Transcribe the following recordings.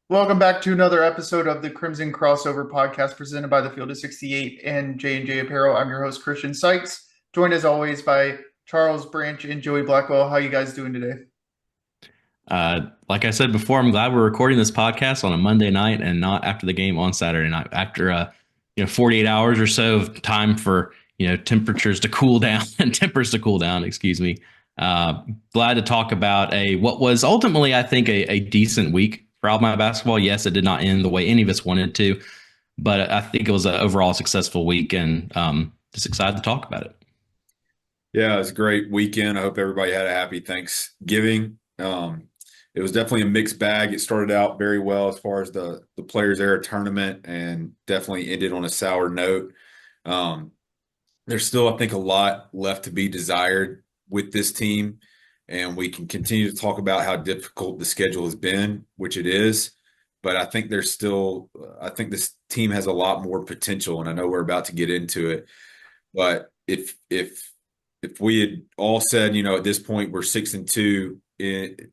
Welcome back to another episode of the Crimson Crossover podcast presented by the Field of 68 and J&J Apparel. I'm your host, Christian Sykes, joined as always by Charles Branch and Joey Blackwell. How you guys doing today? Like I said before, I'm glad we're recording this podcast on a Monday night and not after the game on Saturday night. After 48 hours or so of time for temperatures to cool down and tempers to cool down. Excuse me. Glad to talk about a what was ultimately, I think, a decent week for Alabama basketball. Yes, it did not end the way any of us wanted to, but I think it was an overall successful week, and just excited to talk about it. Yeah, it was a great weekend. I hope everybody had a happy Thanksgiving. It was definitely a mixed bag. It started out very well as far as the Players Era tournament and definitely ended on a sour note. Um, there's still, I think, a lot left to be desired with this team, and we can continue to talk about how difficult the schedule has been, which it is. But I think this team has a lot more potential, and I know we're about to get into it. But if we had all said, at this point we're 6-2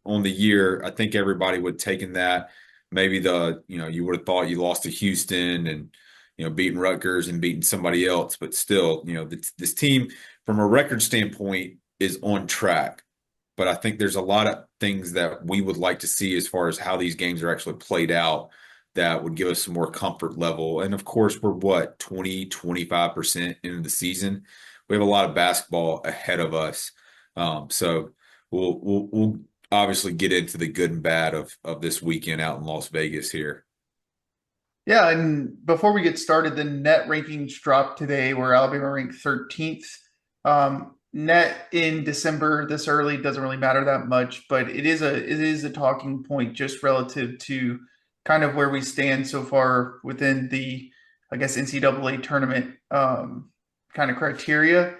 on the year, I think everybody would have taken that. Maybe you would have thought you lost to Houston and beating Rutgers and beating somebody else, but still, this team from a record standpoint is on track. But I think there's a lot of things that we would like to see as far as how these games are actually played out that would give us some more comfort level. And of course, we're what, 20-25% into the season. We have a lot of basketball ahead of us. So we'll obviously get into the good and bad of this weekend out in Las Vegas here. Yeah, and before we get started, the net rankings dropped today where Alabama ranked 13th. Net in December this early doesn't really matter that much, but it is a talking point just relative to kind of where we stand so far within the, I guess, NCAA tournament kind of criteria.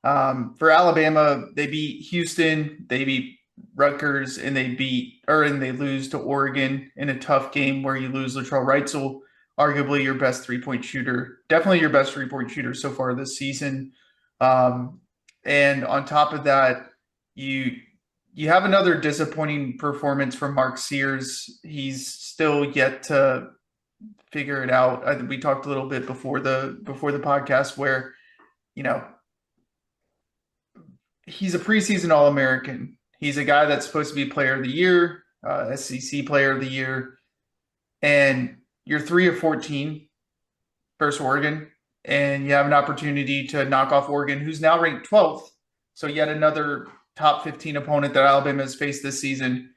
For Alabama, they beat Houston, they beat Rutgers, and they lose to Oregon in a tough game where you lose Latrell Wrightsell, arguably your best three-point shooter, definitely your best three-point shooter so far this season. Um, and on top of that, you you have another disappointing performance from Mark Sears. He's still yet to figure it out. I think we talked a little bit before the podcast where, you know, he's a preseason All-American. He's a guy that's supposed to be Player of the Year, SEC Player of the Year, and you're 3 of 14 versus Oregon, and you have an opportunity to knock off Oregon, who's now ranked 12th. So yet another top 15 opponent that Alabama has faced this season,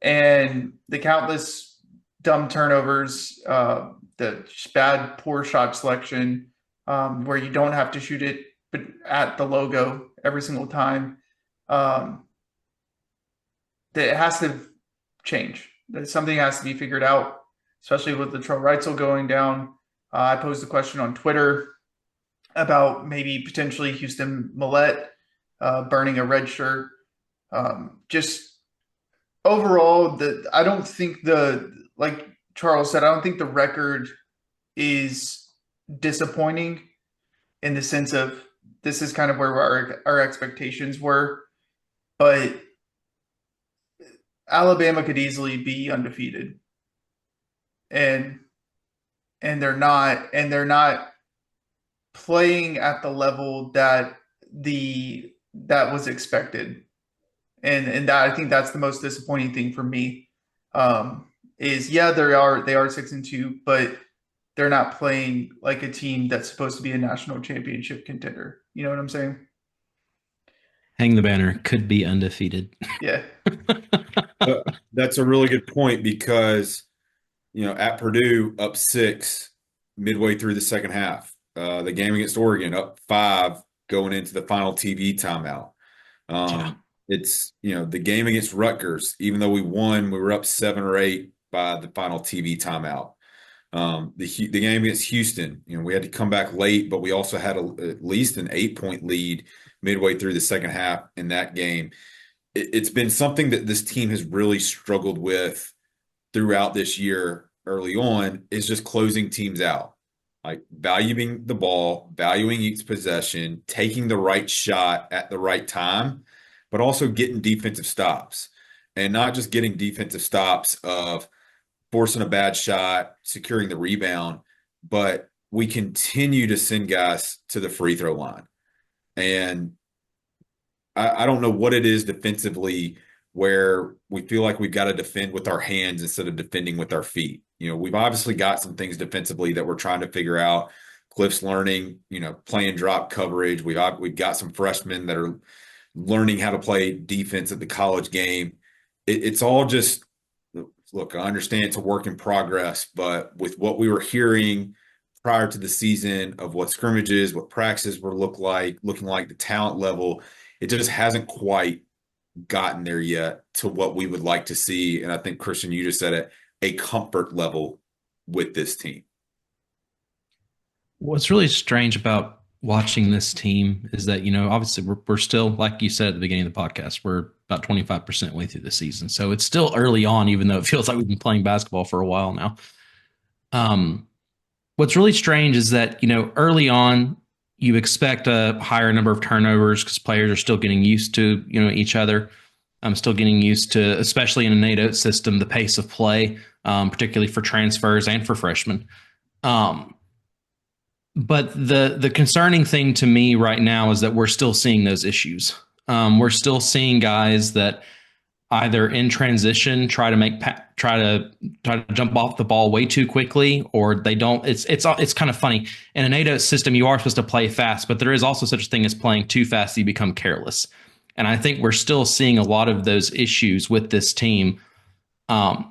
and the countless dumb turnovers, the bad, poor shot selection, where you don't have to shoot it but at the logo every single time. Um, that it has to change. That something has to be figured out, especially with the Latrell Wrightsell going down. I posed a question on Twitter about maybe potentially Houston Millette burning a red shirt. Just overall, I don't think like Charles said, I don't think the record is disappointing in the sense of this is kind of where our expectations were, but Alabama could easily be undefeated, and they're not playing at the level that was expected, and that I think that's the most disappointing thing for me. Is yeah, they are 6-2, but they're not playing like a team that's supposed to be a national championship contender. You know what I'm saying? Hang the banner, could be undefeated. Yeah. Uh, that's a really good point because, at Purdue up six midway through the second half. The game against Oregon up five going into the final TV timeout. Yeah. The game against Rutgers, even though we won, we were up 7 or 8 by the final TV timeout. The game against Houston, we had to come back late, but we also had at least an 8-point lead midway through the second half in that game. It's been something that this team has really struggled with throughout this year early on is just closing teams out, like valuing the ball, valuing each possession, taking the right shot at the right time, but also getting defensive stops and not just getting defensive stops of forcing a bad shot, securing the rebound, but we continue to send guys to the free throw line. And I don't know what it is defensively where we feel like we've got to defend with our hands instead of defending with our feet. We've obviously got some things defensively that we're trying to figure out. Cliff's learning, playing drop coverage. We've got some freshmen that are learning how to play defense at the college game. It's all just, look, I understand it's a work in progress, but with what we were hearing prior to the season of what scrimmages, what practices were looking like the talent level, it just hasn't quite gotten there yet to what we would like to see. And I think, Christian, you just said it, a comfort level with this team. What's really strange about watching this team is that, obviously we're still, like you said at the beginning of the podcast, we're about 25% way through the season. So it's still early on, even though it feels like we've been playing basketball for a while now. What's really strange is that, early on, you expect a higher number of turnovers because players are still getting used to, each other. I'm still getting used to, especially in a Nate Oates system, the pace of play, particularly for transfers and for freshmen. But the concerning thing to me right now is that we're still seeing those issues. We're still seeing guys that either in transition try to jump off the ball way too quickly, or they don't. It's kind of funny. In a NATO system, you are supposed to play fast, but there is also such a thing as playing too fast that you become careless. And I think we're still seeing a lot of those issues with this team. I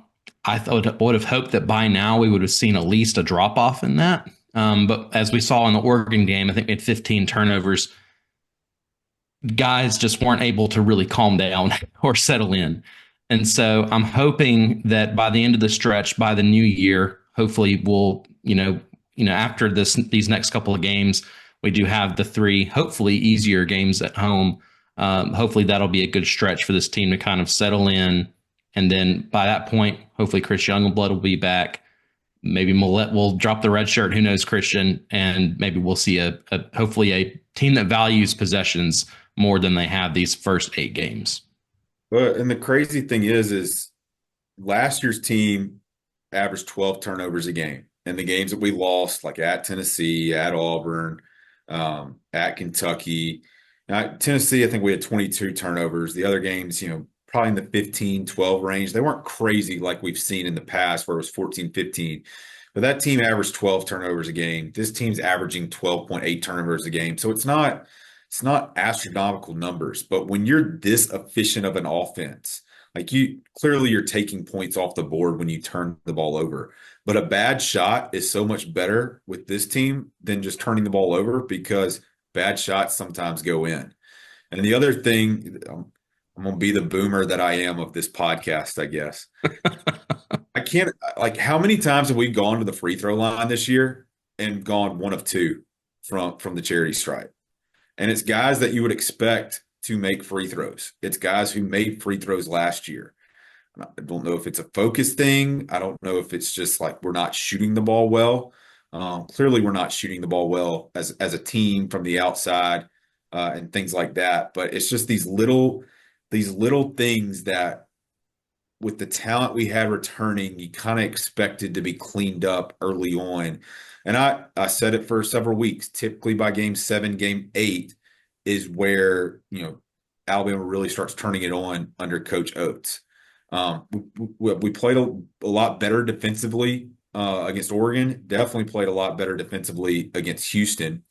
would have hoped that by now we would have seen at least a drop off in that. But as we saw in the Oregon game, I think we had 15 turnovers. Guys just weren't able to really calm down or settle in. And so I'm hoping that by the end of the stretch, by the new year, hopefully we'll, after these next couple of games, we do have the 3, hopefully easier games at home. Hopefully that'll be a good stretch for this team to kind of settle in. And then by that point, hopefully Chris Youngblood will be back. Maybe Millette will drop the red shirt. Who knows, Christian? And maybe we'll see hopefully a team that values possessions more than they have these first 8 games. But and the crazy thing is last year's team averaged 12 turnovers a game. And the games that we lost, like at Tennessee, at Auburn, at Kentucky, Tennessee, I think we had 22 turnovers. The other games, probably in the 15, 12 range. They weren't crazy like we've seen in the past where it was 14, 15. But that team averaged 12 turnovers a game. This team's averaging 12.8 turnovers a game. So it's not astronomical numbers. But when you're this efficient of an offense, like you're taking points off the board when you turn the ball over. But a bad shot is so much better with this team than just turning the ball over because bad shots sometimes go in. And the other thing, I'm going to be the boomer that I am of this podcast, I guess. I can't, how many times have we gone to the free throw line this year and gone 1 of 2 from the charity stripe? And it's guys that you would expect to make free throws. It's guys who made free throws last year. I don't know if it's a focus thing. I don't know if it's just like we're not shooting the ball well. Clearly, we're not shooting the ball well as a team from the outside and things like that. But it's just these little things that with the talent we had returning, you kind of expected to be cleaned up early on. And I said it for several weeks, typically by game 7, game 8 is where, Alabama really starts turning it on under Coach Oates. We played a lot better defensively against Oregon, definitely played a lot better defensively against Houston.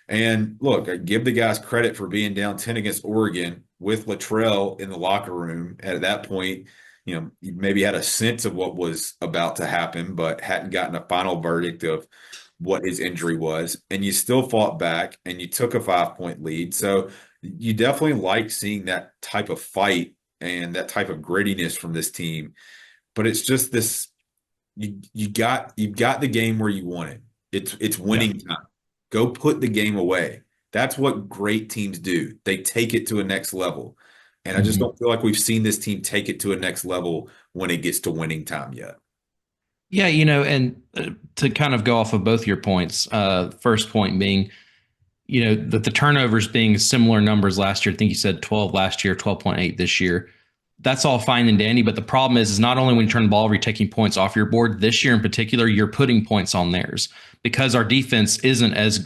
And look, I give the guys credit for being down 10 against Oregon with Latrell in the locker room. At that point, you maybe had a sense of what was about to happen, but hadn't gotten a final verdict of what his injury was. And you still fought back and you took a 5-point lead. So you definitely like seeing that type of fight and that type of grittiness from this team. But it's just this, you got the game where you want it. It's winning time. Go put the game away. That's what great teams do. They take it to a next level. And I just don't feel like we've seen this team take it to a next level when it gets to winning time yet. Yeah, and to kind of go off of both your points, first point being, that the turnovers being similar numbers last year. I think you said 12 last year, 12.8 this year. that's all fine and dandy. But the problem is not only when you turn the ball over, you're taking points off your board. This year in particular, you're putting points on theirs because our defense isn't as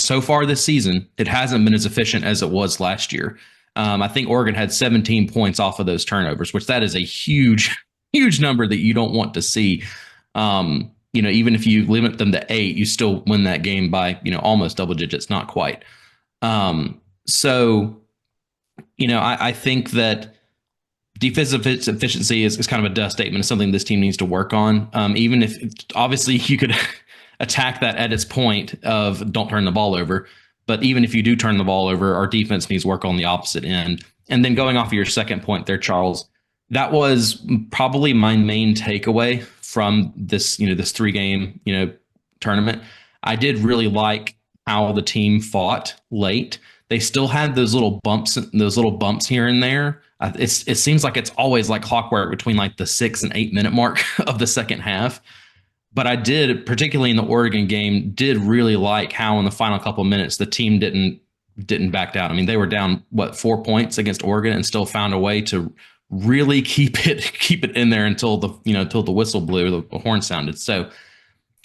so far this season, it hasn't been as efficient as it was last year. I think Oregon had 17 points off of those turnovers, which that is a huge, huge number that you don't want to see. Even if you limit them to 8, you still win that game by, almost double digits, not quite. So, I think that defensive efficiency is kind of a dust statement. It's something this team needs to work on. Even if obviously you could attack that at its point of don't turn the ball over. But even if you do turn the ball over, our defense needs work on the opposite end. And then going off of your second point there, Charles, that was probably my main takeaway from this 3-game, tournament. I did really like how the team fought late. They still had those little bumps here and there. It seems like it's always like clockwork between like the 6 and 8 minute mark of the second half. But I did, particularly in the Oregon game, did really like how in the final couple of minutes the team didn't back down. I mean, they were down 4 points against Oregon and still found a way to really keep it in there until the whistle blew, the horn sounded. So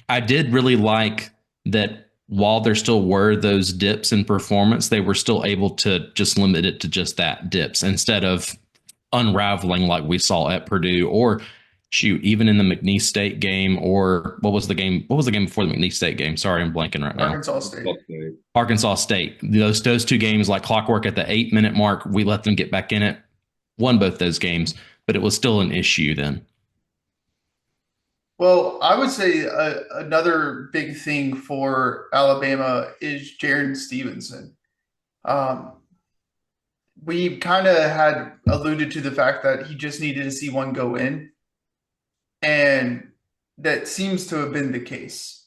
I did really like that while there still were those dips in performance, they were still able to just limit it to just that dips instead of unraveling like we saw at Purdue or shoot, even in the McNeese State game, or what was the game before the McNeese State game? Sorry, I'm blanking right now. Arkansas State. Those 2 games like clockwork at the 8-minute mark, we let them get back in it, won both those games, but it was still an issue then. Well, I would say another big thing for Alabama is Jaron Stevenson. We kind of had alluded to the fact that he just needed to see one go in, and that seems to have been the case.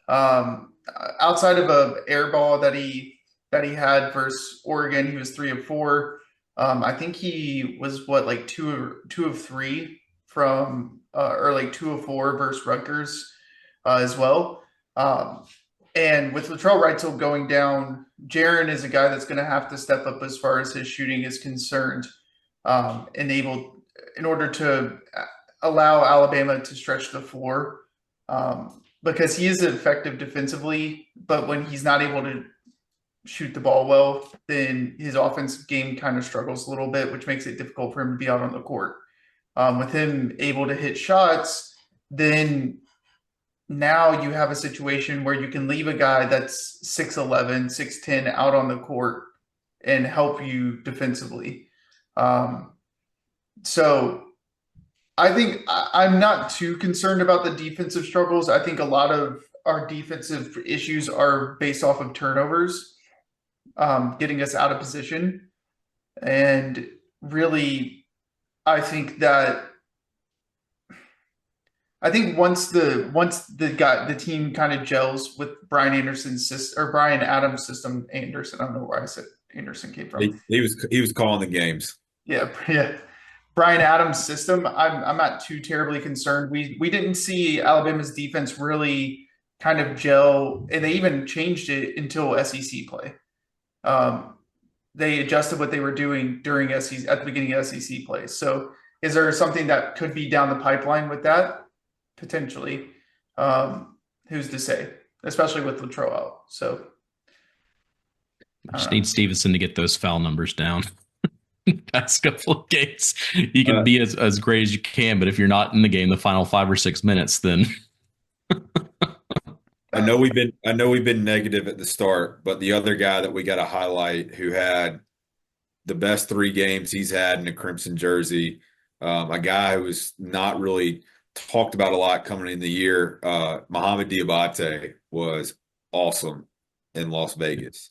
Outside of a air ball that he had versus Oregon, he was 3 of 4. I think he was like 2 of 3 from or like 2 of 4 versus Rutgers as well. And with Latrell Wrightsell going down, Jaron is a guy that's going to have to step up as far as his shooting is concerned, in order to allow Alabama to stretch the floor, because he is effective defensively, but when he's not able to shoot the ball well, then his offensive game kind of struggles a little bit, which makes it difficult for him to be out on the court. With him able to hit shots, then now you have a situation where you can leave a guy that's 6'11", 6'10" out on the court and help you defensively. So I think I'm not too concerned about the defensive struggles. I think a lot of our defensive issues are based off of turnovers, getting us out of position. And really, I think once the team kind of gels with Brian Anderson's system, or Brian Adams' system, Anderson, I don't know where I said Anderson came from. He was calling the games. Yeah. Brian Adams' system, I'm not too terribly concerned. We didn't see Alabama's defense really kind of gel, and they even changed it until SEC play. They adjusted what they were doing during at the beginning of SEC play. So is there something that could be down the pipeline with that? Potentially. Who's to say? Especially with Latrell out. So just need Stevenson to get those foul numbers down. Past couple of games, you can be as great as you can, but if you're not in the game the final 5 or 6 minutes, then I know we've been negative at the start, but the other guy that we got to highlight who had the best 3 games he's had in a crimson jersey, a guy who was not really talked about a lot coming in the year, Mohamed Diabate was awesome in Las Vegas,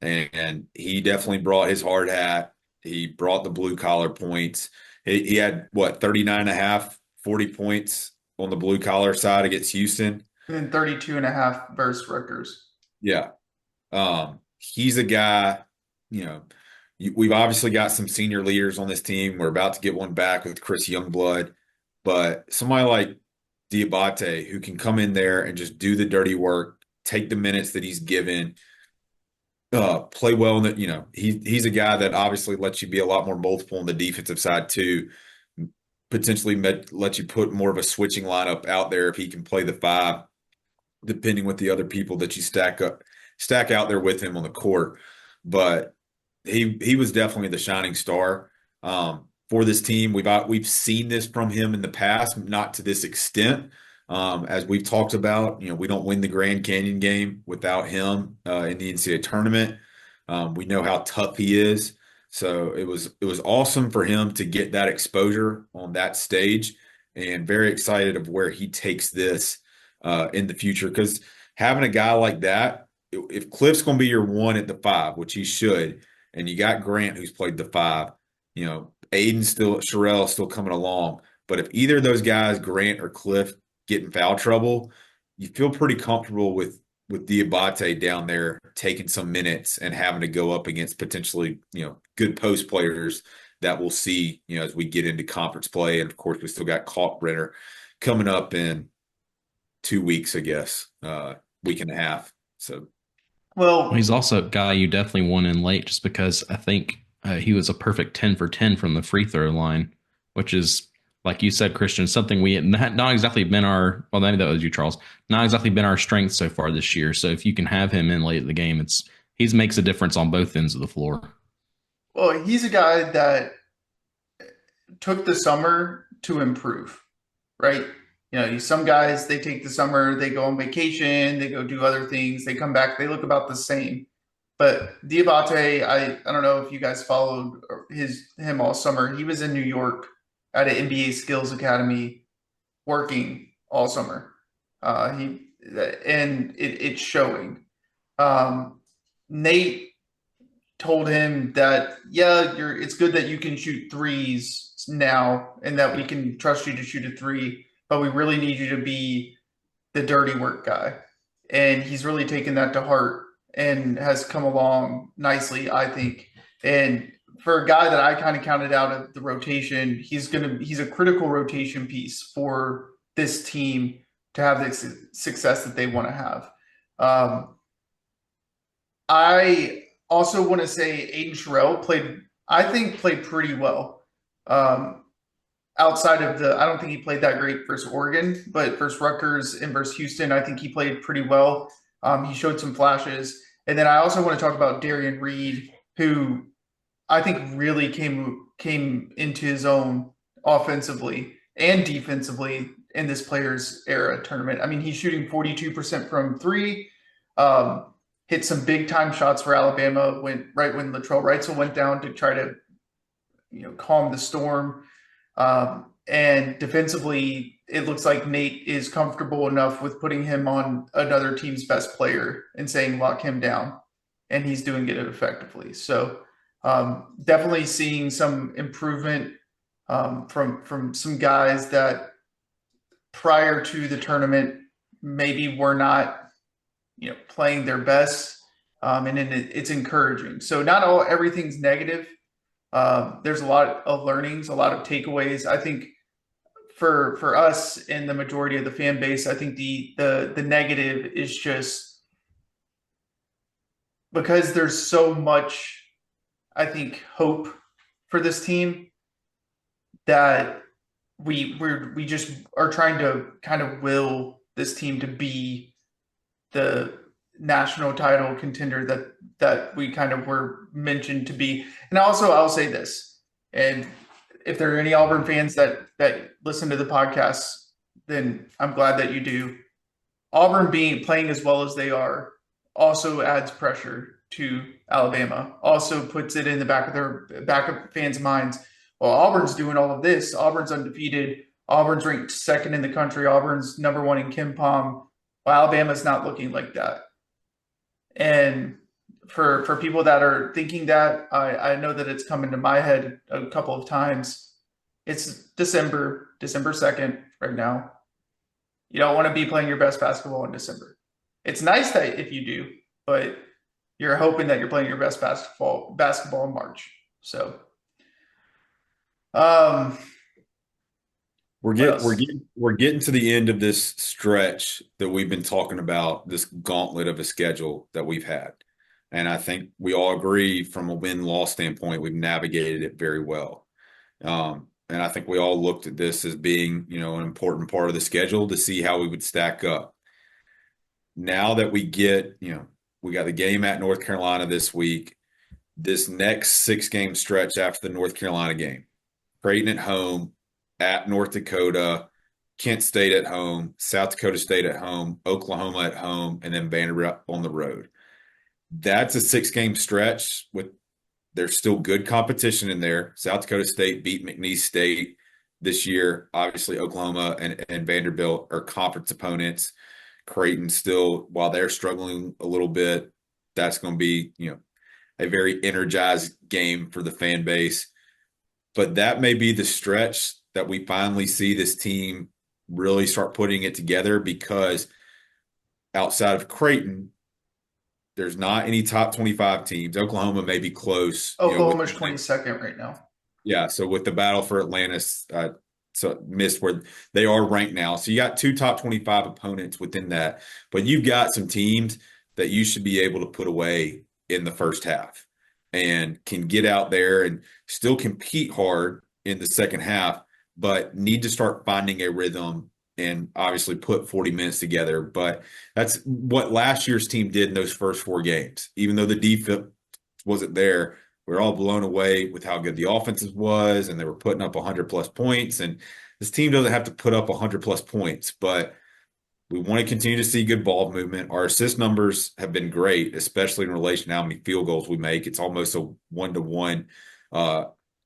and he definitely brought his hard hat. He brought the blue collar points. He had 39.5, 40 points on the blue collar side against Houston. And 32.5 versus Rutgers. Yeah. He's a guy, we've obviously got some senior leaders on this team. We're about to get one back with Chris Youngblood, but somebody like Diabate who can come in there and just do the dirty work, take the minutes that he's given, play well in that, he's a guy that obviously lets you be a lot more multiple on the defensive side too. Potentially let you put more of a switching lineup out there if he can play the five, depending with the other people that you stack out there with him on the court. But he was definitely the shining star for this team. We've seen this from him in the past, not to this extent. As we've talked about, we don't win the Grand Canyon game without him in the NCAA tournament. We know how tough he is. So it was awesome for him to get that exposure on that stage, and very excited of where he takes this in the future. Because having a guy like that, if Cliff's going to be your one at the five, which he should, and you got Grant who's played the five, Sherelle still coming along. But if either of those guys, Grant or Cliff, get in foul trouble, you feel pretty comfortable with Diabate down there taking some minutes and having to go up against potentially, good post players that we'll see, as we get into conference play. And of course, we still got Kalkbrenner coming up in 2 weeks, I guess, week and a half. So, Well, He's also a guy you definitely want in late just because I think he was a perfect 10 for 10 from the free throw line, which is, like you said, Christian, something we had not exactly been well, maybe that was you, Charles, not exactly been our strength so far this year. So if you can have him in late in the game, he makes a difference on both ends of the floor. well, he's a guy that took the summer to improve, right? Some guys, they take the summer, they go on vacation, they go do other things, they come back, they look about the same. But Diabate, I don't know if you guys followed him all summer. He was in New York at an NBA Skills Academy working all summer. It's showing. Nate told him that, yeah, it's good that you can shoot threes now and that we can trust you to shoot a three, but we really need you to be the dirty work guy. And he's really taken that to heart and has come along nicely, I think. And for a guy that I kind of counted out of the rotation, he's a critical rotation piece for this team to have the success that they want to have. I also want to say Aiden Sherrill played pretty well. Outside of I don't think he played that great versus Oregon, but versus Rutgers and versus Houston, I think he played pretty well. He showed some flashes. And then I also want to talk about Darian Reed, who I think really came into his own offensively and defensively in this Players Era tournament. I mean, he's shooting 42% from three, hit some big time shots for Alabama when Latrell Wrightsell went down to try to, calm the storm. And defensively, it looks like Nate is comfortable enough with putting him on another team's best player and saying lock him down, and he's doing it effectively. So definitely seeing some improvement from some guys that prior to the tournament maybe were not, playing their best, and it's encouraging. So not everything's negative. There's a lot of learnings, a lot of takeaways. I think for us and the majority of the fan base, I think the negative is just because there's so much, I think, hope for this team that we just are trying to kind of will this team to be the national title contender that we kind of were mentioned to be. And also, I'll say this, and if there are any Auburn fans that listen to the podcast, then I'm glad that you do. Auburn playing as well as they are also adds pressure to Alabama, also puts it in the back of fans' minds. Well, Auburn's doing all of this. Auburn's undefeated. Auburn's ranked second in the country. Auburn's number one in KenPom. Well, Alabama's not looking like that. And for people that are thinking that, I know that it's come into my head a couple of times. It's December 2nd right now. You don't want to be playing your best basketball in December. It's nice that if you do, but you're hoping that you're playing your best basketball in March. So, we're getting to the end of this stretch that we've been talking about, this gauntlet of a schedule that we've had. And I think we all agree from a win-loss standpoint, we've navigated it very well. And I think we all looked at this as being, an important part of the schedule to see how we would stack up. Now that we get, we got the game at North Carolina this week, this next 6-game stretch after the North Carolina game, Creighton at home, at North Dakota, Kent State at home, South Dakota State at home, Oklahoma at home, and then Vanderbilt on the road. That's a 6-game stretch with there's still good competition in there. South Dakota State beat McNeese State this year. Obviously, Oklahoma and Vanderbilt are conference opponents. Creighton still, while they're struggling a little bit, that's going to be, a very energized game for the fan base. But that may be the stretch that we finally see this team really start putting it together, because outside of Creighton, there's not any top 25 teams. Oklahoma may be close. Oklahoma's 22nd right now. Yeah, so with the battle for Atlantis, so missed where they are ranked now. So you got 2 top 25 opponents within that, but you've got some teams that you should be able to put away in the first half and can get out there and still compete hard in the second half, but need to start finding a rhythm and obviously put 40 minutes together. But that's what last year's team did in those first 4 games. Even though the defense wasn't there, we were all blown away with how good the offenses was, and they were putting up 100-plus points. And this team doesn't have to put up 100-plus points, but we want to continue to see good ball movement. Our assist numbers have been great, especially in relation to how many field goals we make. It's almost a 1-to-1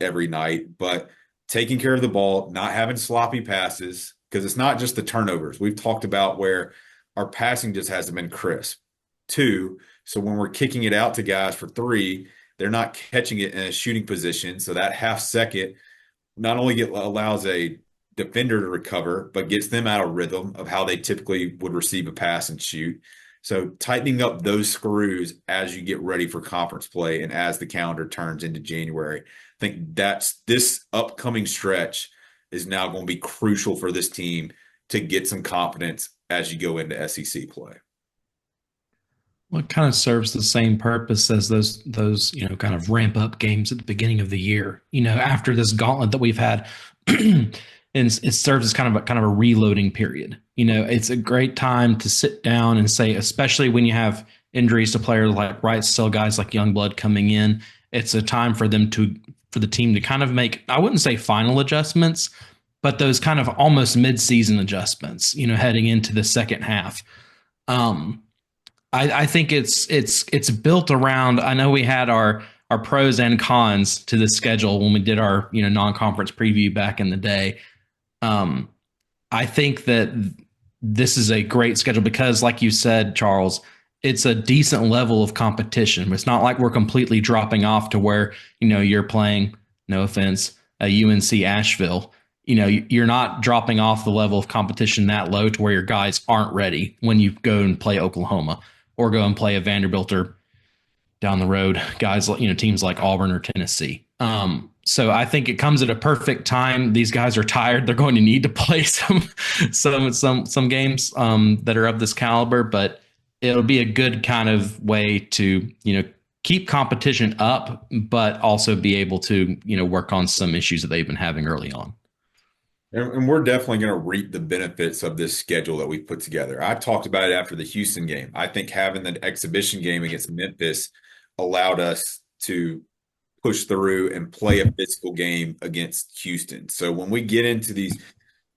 every night. But taking care of the ball, not having sloppy passes, because it's not just the turnovers. We've talked about where our passing just hasn't been crisp. 2, so when we're kicking it out to guys for 3, they're not catching it in a shooting position. So that half second not only allows a defender to recover, but gets them out of rhythm of how they typically would receive a pass and shoot. So tightening up those screws as you get ready for conference play and as the calendar turns into January. I think that's this upcoming stretch is now going to be crucial for this team to get some confidence as you go into SEC play. Well, it kind of serves the same purpose as those kind of ramp up games at the beginning of the year. After this gauntlet that we've had, and it serves as kind of a reloading period. It's a great time to sit down and say, especially when you have injuries to players like right still guys like Youngblood coming in, it's a time for the team to kind of make, I wouldn't say final adjustments, but those kind of almost mid-season adjustments, heading into the second half. I think it's built around. I know we had our pros and cons to the schedule when we did our non-conference preview back in the day. I think that this is a great schedule because, like you said, Charles, it's a decent level of competition. It's not like we're completely dropping off to where you're playing, no offense, a UNC Asheville. You're not dropping off the level of competition that low to where your guys aren't ready when you go and play Oklahoma or go and play a Vanderbilt or down the road guys, teams like Auburn or Tennessee. So I think it comes at a perfect time. These guys are tired. They're going to need to play some games that are of this caliber, but it'll be a good kind of way to, keep competition up, but also be able to, work on some issues that they've been having early on. And we're definitely going to reap the benefits of this schedule that we put together. I talked about it after the Houston game. I think having the exhibition game against Memphis allowed us to push through and play a physical game against Houston. So when we get into these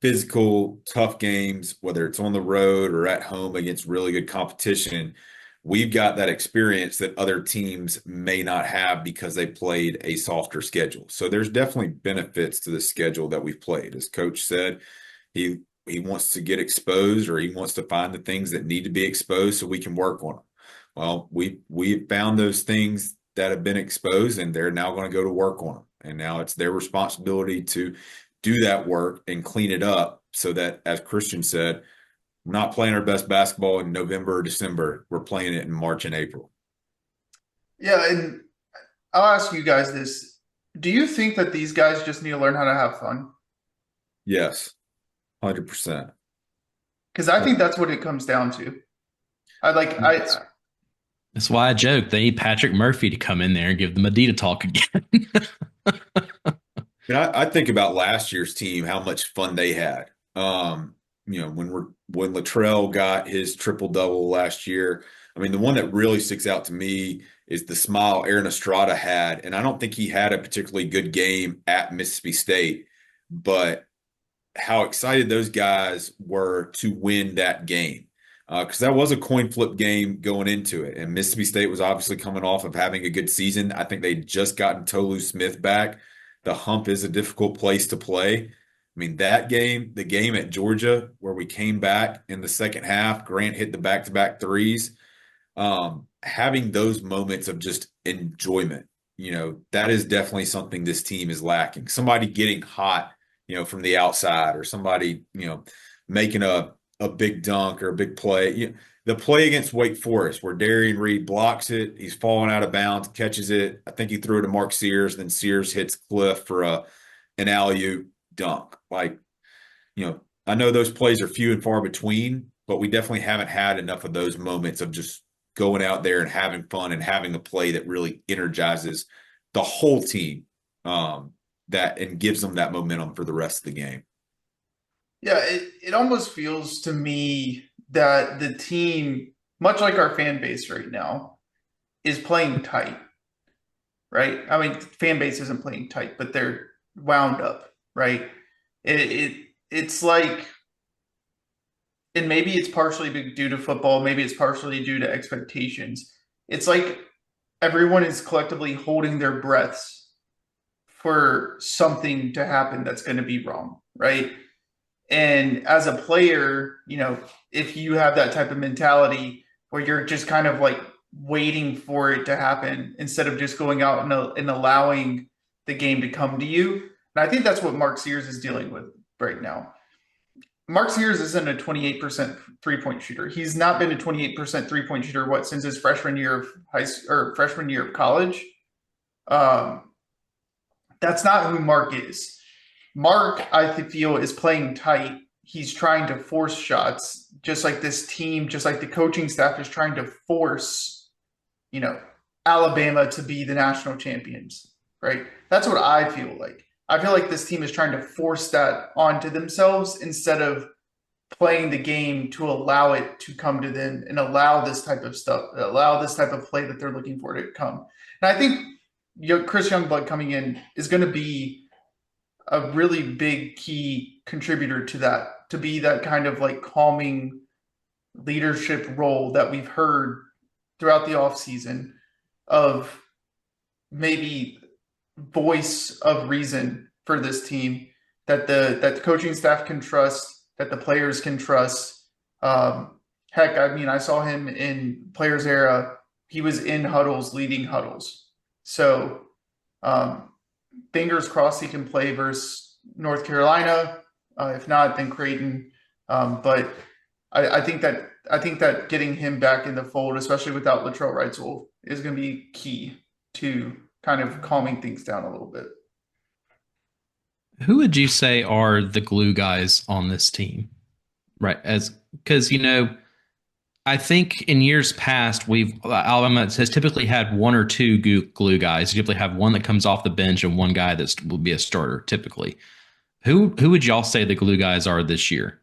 physical, tough games, whether it's on the road or at home against really good competition, we've got that experience that other teams may not have because they played a softer schedule. So there's definitely benefits to the schedule that we've played. As Coach said, he wants to get exposed, or he wants to find the things that need to be exposed so we can work on them. Well, we found those things that have been exposed, and they're now going to go to work on them. And now it's their responsibility to do that work and clean it up so that, as Christian said, we're not playing our best basketball in November or December. We're playing it in March and April. Yeah, and I'll ask you guys this. Do you think that these guys just need to learn how to have fun? Yes, 100%. Because I think that's what it comes down to. That's why I joke they need Patrick Murphy to come in there and give them a D to talk again. And I think about last year's team, how much fun they had. When Latrell got his triple double last year. I mean, the one that really sticks out to me is the smile Aaron Estrada had, and I don't think he had a particularly good game at Mississippi State, but how excited those guys were to win that game. Because that was a coin flip game going into it. And Mississippi State was obviously coming off of having a good season. I think they'd just gotten Tolu Smith back. The hump is a difficult place to play. I mean, that game, the game at Georgia, where we came back in the second half, Grant hit the back-to-back threes. Having those moments of just enjoyment, that is definitely something this team is lacking. Somebody getting hot, from the outside, or somebody, making a big dunk or a big play. The play against Wake Forest where Darian Reed blocks it, he's falling out of bounds, catches it. I think he threw it to Mark Sears, then Sears hits Cliff for an alley-oop dunk. I know those plays are few and far between, but we definitely haven't had enough of those moments of just going out there and having fun and having a play that really energizes the whole team, and gives them that momentum for the rest of the game. Yeah, it almost feels to me that the team, much like our fan base right now, is playing tight, right? I mean, fan base isn't playing tight, but they're wound up, right? It's like, and maybe it's partially due to football, maybe it's partially due to expectations. It's like everyone is collectively holding their breaths for something to happen that's going to be wrong, right? And as a player, if you have that type of mentality where you're just kind of like waiting for it to happen instead of just going out and allowing the game to come to you. And I think that's what Mark Sears is dealing with right now. Mark Sears isn't a 28% three-point shooter. He's not been a 28% three-point shooter, since his freshman year of freshman year of college. That's not who Mark is. Mark, I feel, is playing tight. He's trying to force shots, just like this team, just like the coaching staff is trying to force, Alabama to be the national champions, right? That's what I feel like. I feel like this team is trying to force that onto themselves instead of playing the game to allow it to come to them and allow this type of stuff, allow this type of play that they're looking for to come. And I think Chris Youngblood coming in is going to be a really big key contributor to that, to be that kind of like calming leadership role that we've heard throughout the offseason, of maybe voice of reason for this team that the coaching staff can trust, that the players can trust. Heck, I mean, I saw him in Players Era. He was in huddles, leading huddles. So fingers crossed he can play versus North Carolina. If not, then Creighton. But I think that getting him back in the fold, especially without Latrell Wrightsville, is going to be key to kind of calming things down a little bit. Who would you say are the glue guys on this team? Right. Because, I think in years past, Alabama has typically had one or two glue guys. You typically have one that comes off the bench and one guy that will be a starter, typically. Who would y'all say the glue guys are this year?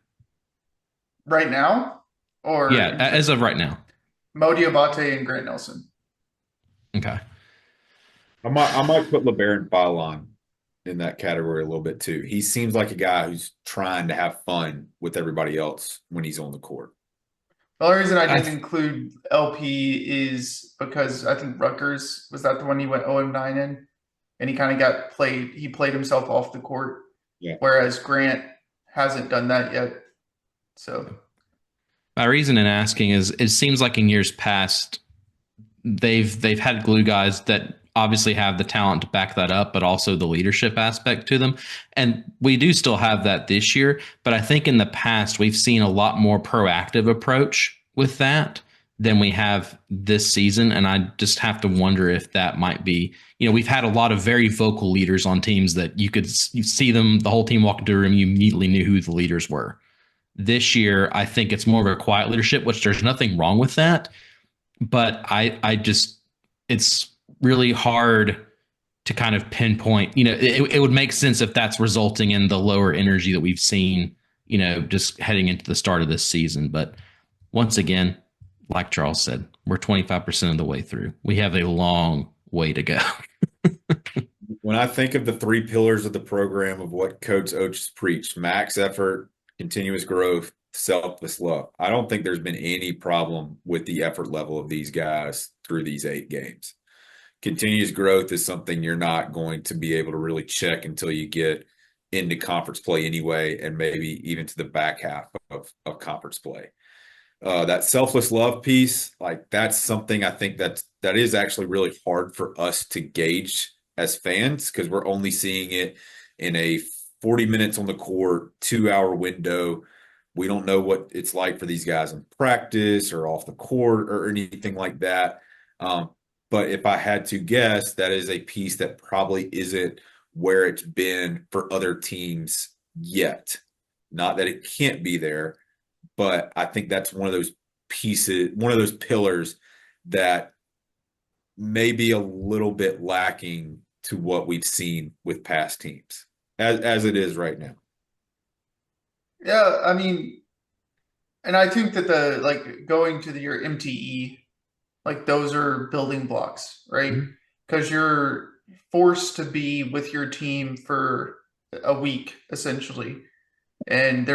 Right now? Or yeah, as of right now. Mo Diabate and Grant Nelson. Okay. I might put LeBaron Ballon in that category a little bit too. He seems like a guy who's trying to have fun with everybody else when he's on the court. The only reason I didn't include LP is because I think Rutgers, was that the one he went 0-9 in? And he kind of he played himself off the court. Yeah. Whereas Grant hasn't done that yet. So my reason in asking is it seems like in years past they've had glue guys that obviously have the talent to back that up, but also the leadership aspect to them. And we do still have that this year. But I think in the past, we've seen a lot more proactive approach with that than we have this season. And I just have to wonder if that might be, we've had a lot of very vocal leaders on teams that you see them, the whole team walk into a room, you immediately knew who the leaders were. This year, I think it's more of a quiet leadership, which there's nothing wrong with that. but I just, it's really hard to kind of pinpoint, it would make sense if that's resulting in the lower energy that we've seen, just heading into the start of this season. But once again, like Charles said, we're 25% of the way through. We have a long way to go. When I think of the three pillars of the program of what Coach Oates has preached, max effort, continuous growth, selfless love, I don't think there's been any problem with the effort level of these guys through these 8 games. Continuous growth is something you're not going to be able to really check until you get into conference play anyway, and maybe even to the back half of conference play. That selfless love piece, like that's something I think that is actually really hard for us to gauge as fans because we're only seeing it in a 40 minutes on the court, 2-hour window. We don't know what it's like for these guys in practice or off the court or anything like that. But if I had to guess, that is a piece that probably isn't where it's been for other teams yet. Not that it can't be there, but I think that's one of those pieces, one of those pillars that may be a little bit lacking to what we've seen with past teams as it is right now. Yeah, I mean, and I think that going to your MTE, like those are building blocks, right? Mhm. Because you're forced to be with your team for a week essentially. And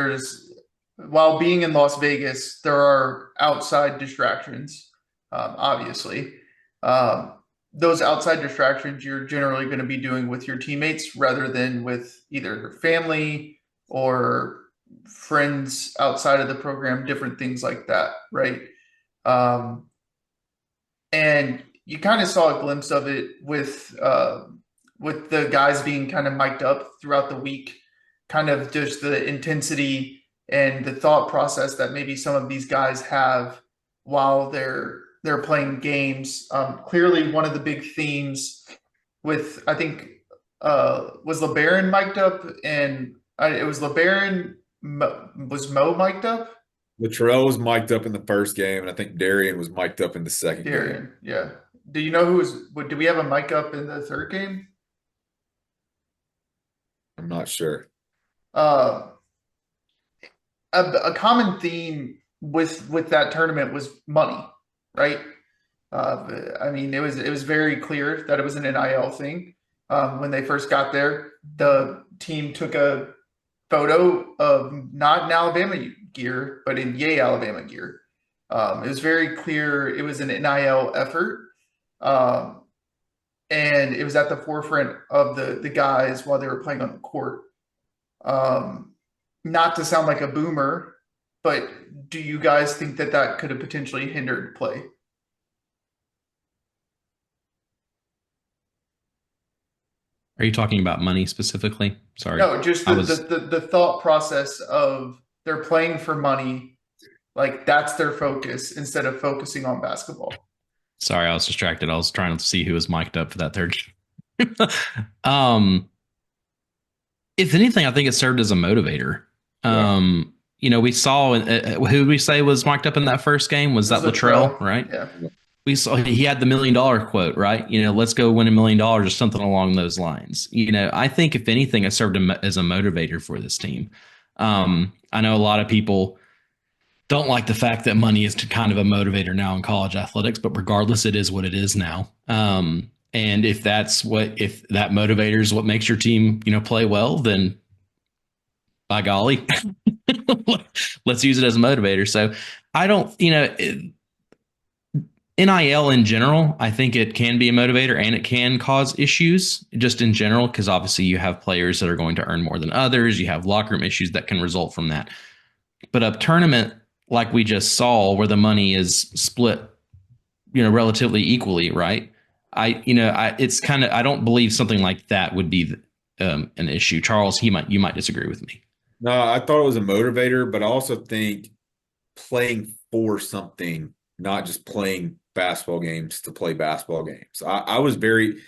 while being in Las Vegas, there are outside distractions, obviously. Those outside distractions you're generally going to be doing with your teammates rather than with either your family or friends outside of the program, different things like that, right? Um, and you kind of saw a glimpse of it with the guys being kind of mic'd up throughout the week, kind of just the intensity and the thought process that maybe some of these guys have while they're playing games. Clearly, one of the big themes with I think was LeBaron mic'd up, and it was LeBaron. Was Mo mic'd up? Latrell was mic'd up in the first game, and I think Darian was mic'd up in the second game. Darian, yeah. Do you know who was? Do we have a mic up in the third game? I'm not sure. Uh, a common theme with that tournament was money, right? I mean, it was very clear that it was an NIL thing. When they first got there, the team took a photo of not in Alabama gear, but in Yay Alabama gear. It was very clear it was an NIL effort, um, and it was at the forefront of the guys while they were playing on the court. Um, Not to sound like a boomer, but do you guys think that that could have potentially hindered play? Are you talking about money specifically? Sorry. No, just I the was the thought process of they're playing for money, like that's their focus instead of focusing on basketball. sorry, I was distracted. I was trying to see who was mic'd up for that third. um, if anything, I think it served as a motivator. We saw who we say was mic'd up in that first game was that Latrell, right? Yeah. We saw he had the $1 million quote, right? Let's go win $1 million or something along those lines. I think if anything, it served as a motivator for this team. I know a lot of people don't like the fact that money is kind of a motivator now in college athletics, but regardless, it is what it is now. And if that motivator is what makes your team, play well, then by golly, let's use it as a motivator. So I don't, NIL in general, I think it can be a motivator and it can cause issues just in general, because obviously you have players that are going to earn more than others. You have locker room issues that can result from that. But a tournament like we just saw where the money is split, relatively equally, right? It's kind of, I don't believe something like that would be an issue. Charles, you might disagree with me. No, I thought it was a motivator, but I also think playing for something, not just playing basketball games to play basketball games. I was very,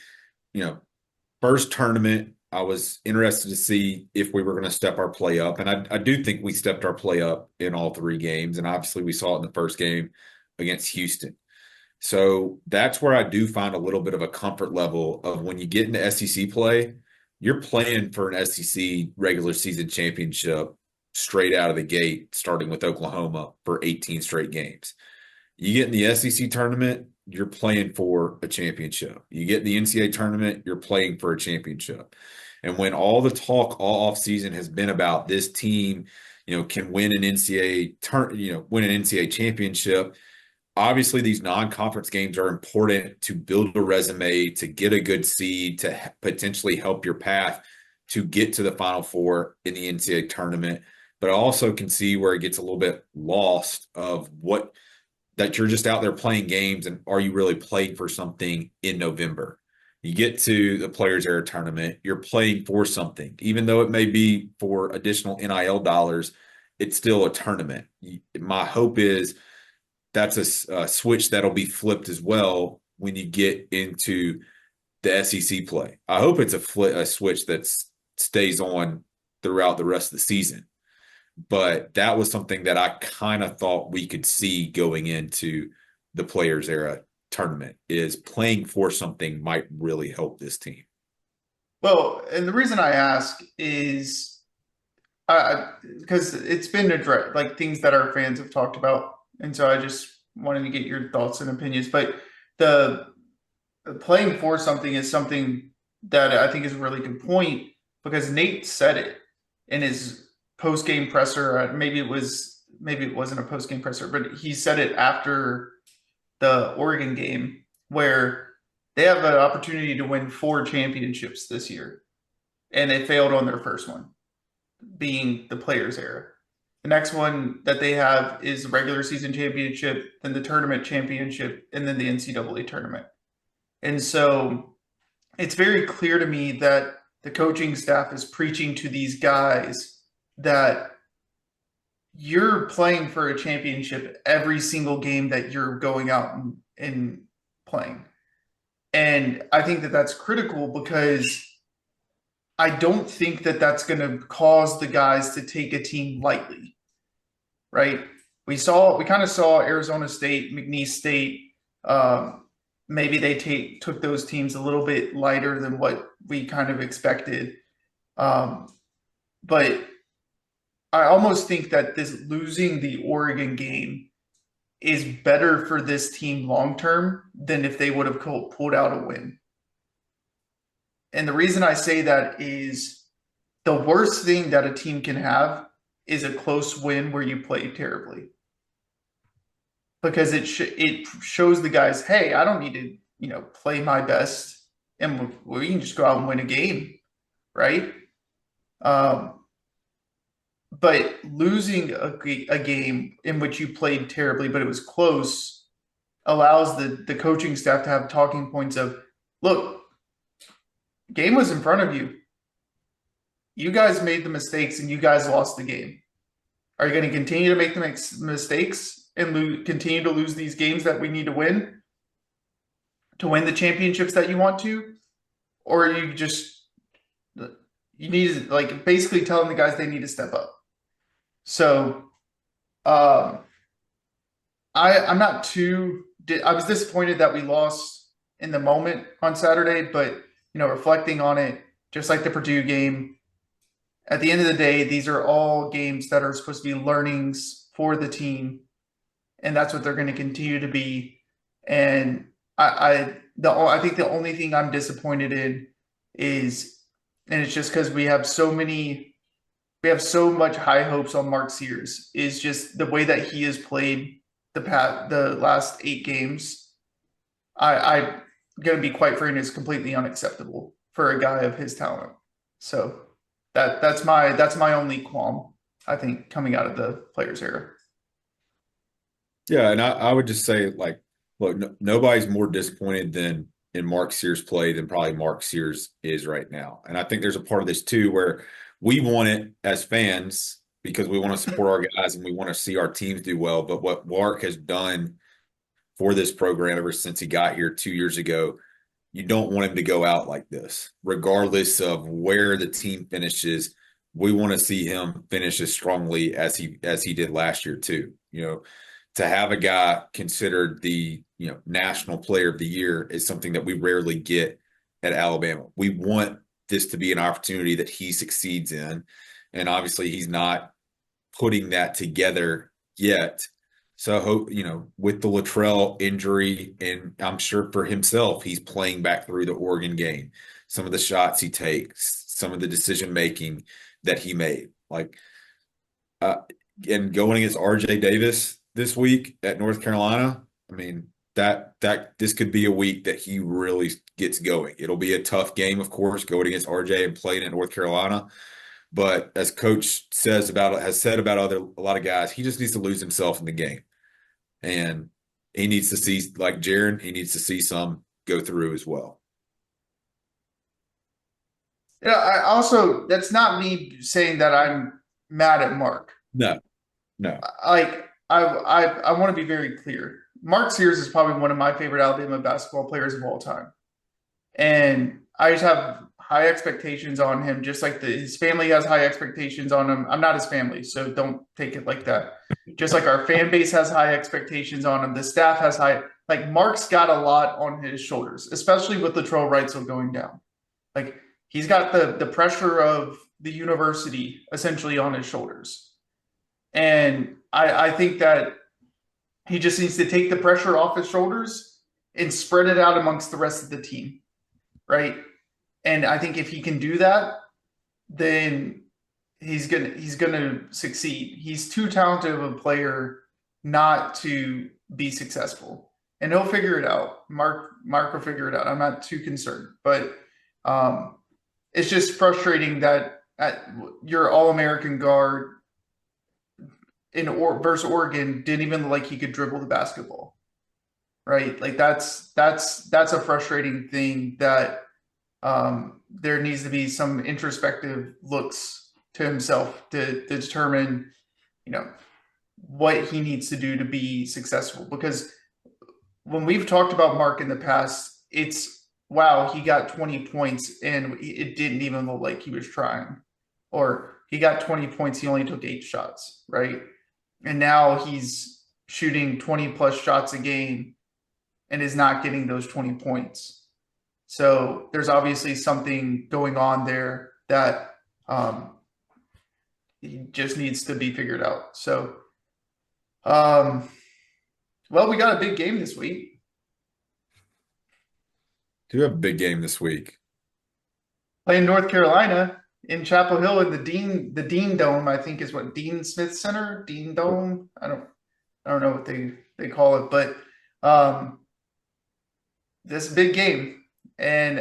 first tournament, I was interested to see if we were going to step our play up. And I do think we stepped our play up in all 3 games. And obviously we saw it in the first game against Houston. So that's where I do find a little bit of a comfort level of when you get into SEC play, you're playing for an SEC regular season championship straight out of the gate, starting with Oklahoma for 18 straight games. You get in the SEC tournament, you're playing for a championship. You get in the NCAA tournament, you're playing for a championship. And when all the talk all off season has been about this team, can win an win an NCAA championship. Obviously, these non-conference games are important to build a resume, to get a good seed, to potentially help your path to get to the Final Four in the NCAA tournament. But I also can see where it gets a little bit lost of that you're just out there playing games, and are you really playing for something in November? You get to the Players Era tournament, you're playing for something, even though it may be for additional NIL dollars. It's still a tournament. My hope is that's a switch that'll be flipped as well when you get into the SEC play. I hope it's a switch that stays on throughout the rest of the season. But that was something that I kind of thought we could see going into the Players Era tournament, is playing for something might really help this team. Well, and the reason I ask is because it's been addressed, like things that our fans have talked about. And so I just wanted to get your thoughts and opinions. But the playing for something is something that I think is a really good point, because Nate said it in his post-game presser. Maybe it wasn't a post-game presser, but he said it after the Oregon game, where they have an opportunity to win 4 championships this year, and they failed on their first one, being the Players Era. The next one that they have is the regular season championship, then the tournament championship, and then the NCAA tournament. And so it's very clear to me that the coaching staff is preaching to these guys that you're playing for a championship every single game that you're going out and playing. And I think that that's critical, because I don't think that that's going to cause the guys to take a team lightly, right? We kind of saw Arizona State, McNeese State. Maybe they took those teams a little bit lighter than what we kind of expected. But I almost think that this losing the Oregon game is better for this team long term than if they would have pulled out a win. And the reason I say that is the worst thing that a team can have is a close win where you play terribly. Because it shows the guys, hey, I don't need to, play my best, and we can just go out and win a game, right? But losing a game in which you played terribly, but it was close, allows the coaching staff to have talking points of, look, game was in front of you. You guys made the mistakes and you guys lost the game. Are you going to continue to make the mistakes and continue to lose these games that we need to win the championships that you want to? Or are you need to, like, basically telling the guys they need to step up? So I'm not too – I was disappointed that we lost in the moment on Saturday, but, reflecting on it, just like the Purdue game, at the end of the day, these are all games that are supposed to be learnings for the team, and that's what they're going to continue to be. And I think the only thing I'm disappointed in is, and it's just because we have so much high hopes on Mark Sears, is just the way that he has played the last 8 games. I'm going to be quite frank, is completely unacceptable for a guy of his talent. So that's my only qualm, I think, coming out of the Players Era. Yeah, and I would just say, like, look, nobody's more disappointed in Mark Sears' play than probably Mark Sears is right now. And I think there's a part of this too where we want it as fans because we want to support our guys and we want to see our teams do well. But what Mark has done for this program ever since he got here 2 years ago, you don't want him to go out like this, regardless of where the team finishes. We want to see him finish as strongly as he did last year too. to have a guy considered the national player of the year is something that we rarely get at Alabama. We want this to be an opportunity that he succeeds in, and obviously he's not putting that together yet. So I hope, with the Luttrell injury, and I'm sure for himself, he's playing back through the Oregon game, some of the shots he takes, some of the decision making that he made, uh, and going against RJ Davis this week at North Carolina. I mean, that this could be a week that he really gets going. It'll be a tough game, of course, going against RJ and playing at North Carolina. But as Coach has said about a lot of guys, he just needs to lose himself in the game, and he needs to see, like Jaron, he needs to see some go through as well. Yeah, I also, that's not me saying that I'm mad at Mark. No. I want to be very clear. Mark Sears is probably one of my favorite Alabama basketball players of all time. And I just have high expectations on him, just like his family has high expectations on him. I'm not his family, so don't take it like that. Just like our fan base has high expectations on him, the staff has Mark's got a lot on his shoulders, especially with Latrell Wrightsville going down. He's got the pressure of the university essentially on his shoulders. And I think that he just needs to take the pressure off his shoulders and spread it out amongst the rest of the team, right? And I think if he can do that, then he's gonna succeed. He's too talented of a player not to be successful, and he'll figure it out. Mark will figure it out. I'm not too concerned, but it's just frustrating that your All-American guard versus Oregon didn't even look like he could dribble the basketball, right? That's a frustrating thing that there needs to be some introspective looks to himself to determine, what he needs to do to be successful. Because when we've talked about Mark in the past, it's, wow, he got 20 points and it didn't even look like he was trying. Or he got 20 points, he only took 8 shots, right? And now he's shooting 20 plus shots a game and is not getting those 20 points. So there's obviously something going on there that he just needs to be figured out. So, well, we got a big game this week. Do have a big game this week. Playing North Carolina in Chapel Hill in the Dean Dome, I think is what, Dean Smith Center, Dean Dome. I don't know what they call it, but this big game, and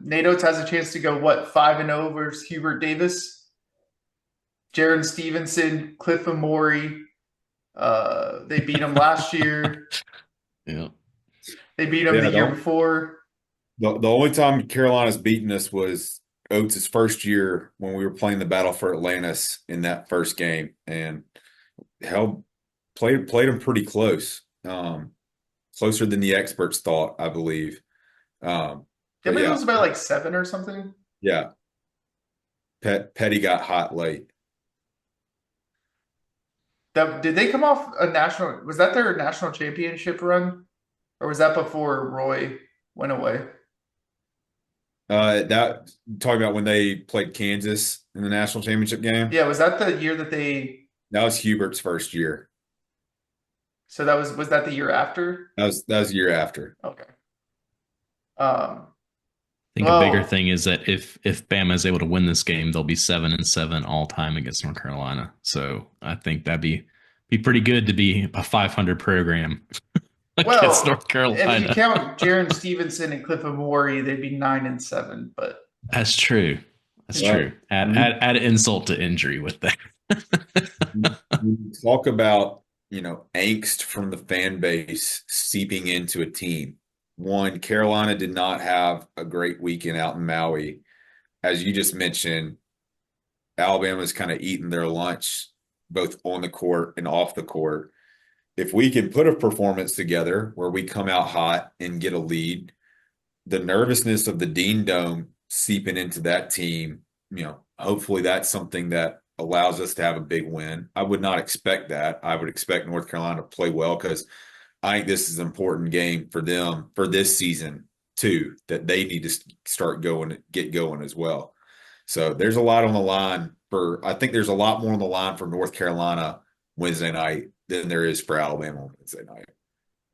Nate Oates has a chance to go 5-0 versus Hubert Davis, Jaron Stevenson, Cliff Amori. They beat him last year. Yeah, they beat him the year before. The only time Carolina's beaten us was Oates' first year when we were playing the Battle for Atlantis in that first game, and played them pretty close, closer than the experts thought, I believe. Did we lose by 7 or something? Yeah, Petty got hot late. Did they come off a national? Was that their national championship run, or was that before Roy went away? That talking about when they played Kansas in the national championship game. Yeah, was that the year that they? That was Hubert's first year. So was that the year after? That was the year after. Okay. I think a bigger thing is that if Bama is able to win this game, they'll be 7-7 all time against North Carolina. So I think that'd be pretty good to be a 500 program against North Carolina. If you count Jaron Stevenson and Cliff Amori, they'd be 9-7. But that's true. That's true. Add insult to injury with that. Talk about angst from the fan base seeping into a team. One, Carolina did not have a great weekend out in Maui. As you just mentioned, Alabama's kind of eating their lunch, both on the court and off the court. If we can put a performance together where we come out hot and get a lead, the nervousness of the Dean Dome seeping into that team, hopefully that's something that allows us to have a big win. I would not expect that. I would expect North Carolina to play well because I think this is an important game for them for this season too, that they need to start going, get going as well. So there's a lot on the line I think there's a lot more on the line for North Carolina Wednesday night than there is for Alabama on Wednesday night.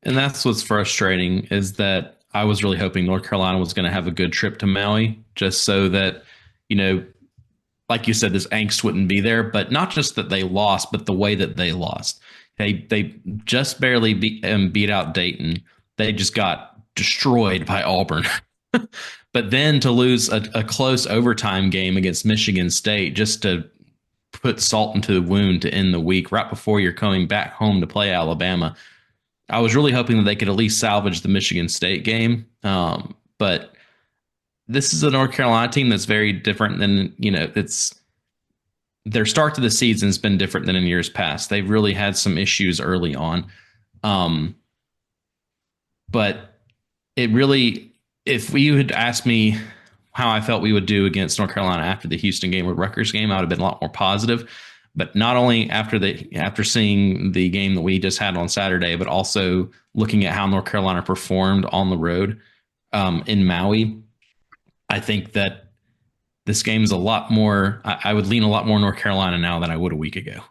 And that's what's frustrating is that I was really hoping North Carolina was going to have a good trip to Maui just so that, you know, like you said, this angst wouldn't be there, but not just that they lost, but the way that they lost. They just barely beat out Dayton. They just got destroyed by Auburn. But then to lose a close overtime game against Michigan State just to put salt into the wound to end the week right before you're coming back home to play Alabama. I was really hoping that they could at least salvage the Michigan State game. But this is a North Carolina team that's very different than, it's their start to the season has been different than in years past. They've really had some issues early on. But it really, if you had asked me how I felt we would do against North Carolina after the Houston game or Rutgers game, I would have been a lot more positive. But not only after seeing the game that we just had on Saturday, but also looking at how North Carolina performed on the road in Maui, I think that this game is a lot more. I would lean a lot more North Carolina now than I would a week ago.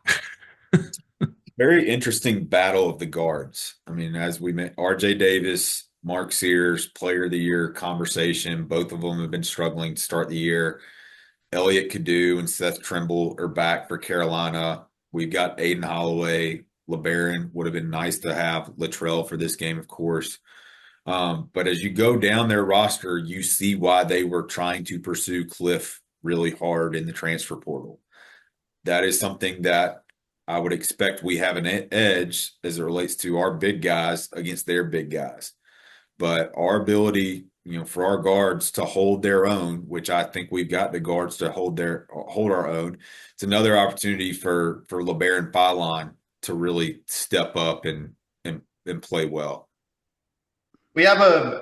Very interesting battle of the guards. I mean, as we met, R.J. Davis, Mark Sears, Player of the Year conversation. Both of them have been struggling to start the year. Elliott Cadu and Seth Trimble are back for Carolina. We've got Aiden Holloway. LeBaron would have been nice to have Latrell for this game, of course. But as you go down their roster, you see why they were trying to pursue Cliff really hard in the transfer portal. That is something that I would expect we have an edge as it relates to our big guys against their big guys. But our ability, for our guards to hold their own, which I think we've got the guards to hold our own. It's another opportunity for LeBaron Philon to really step up and play well. We have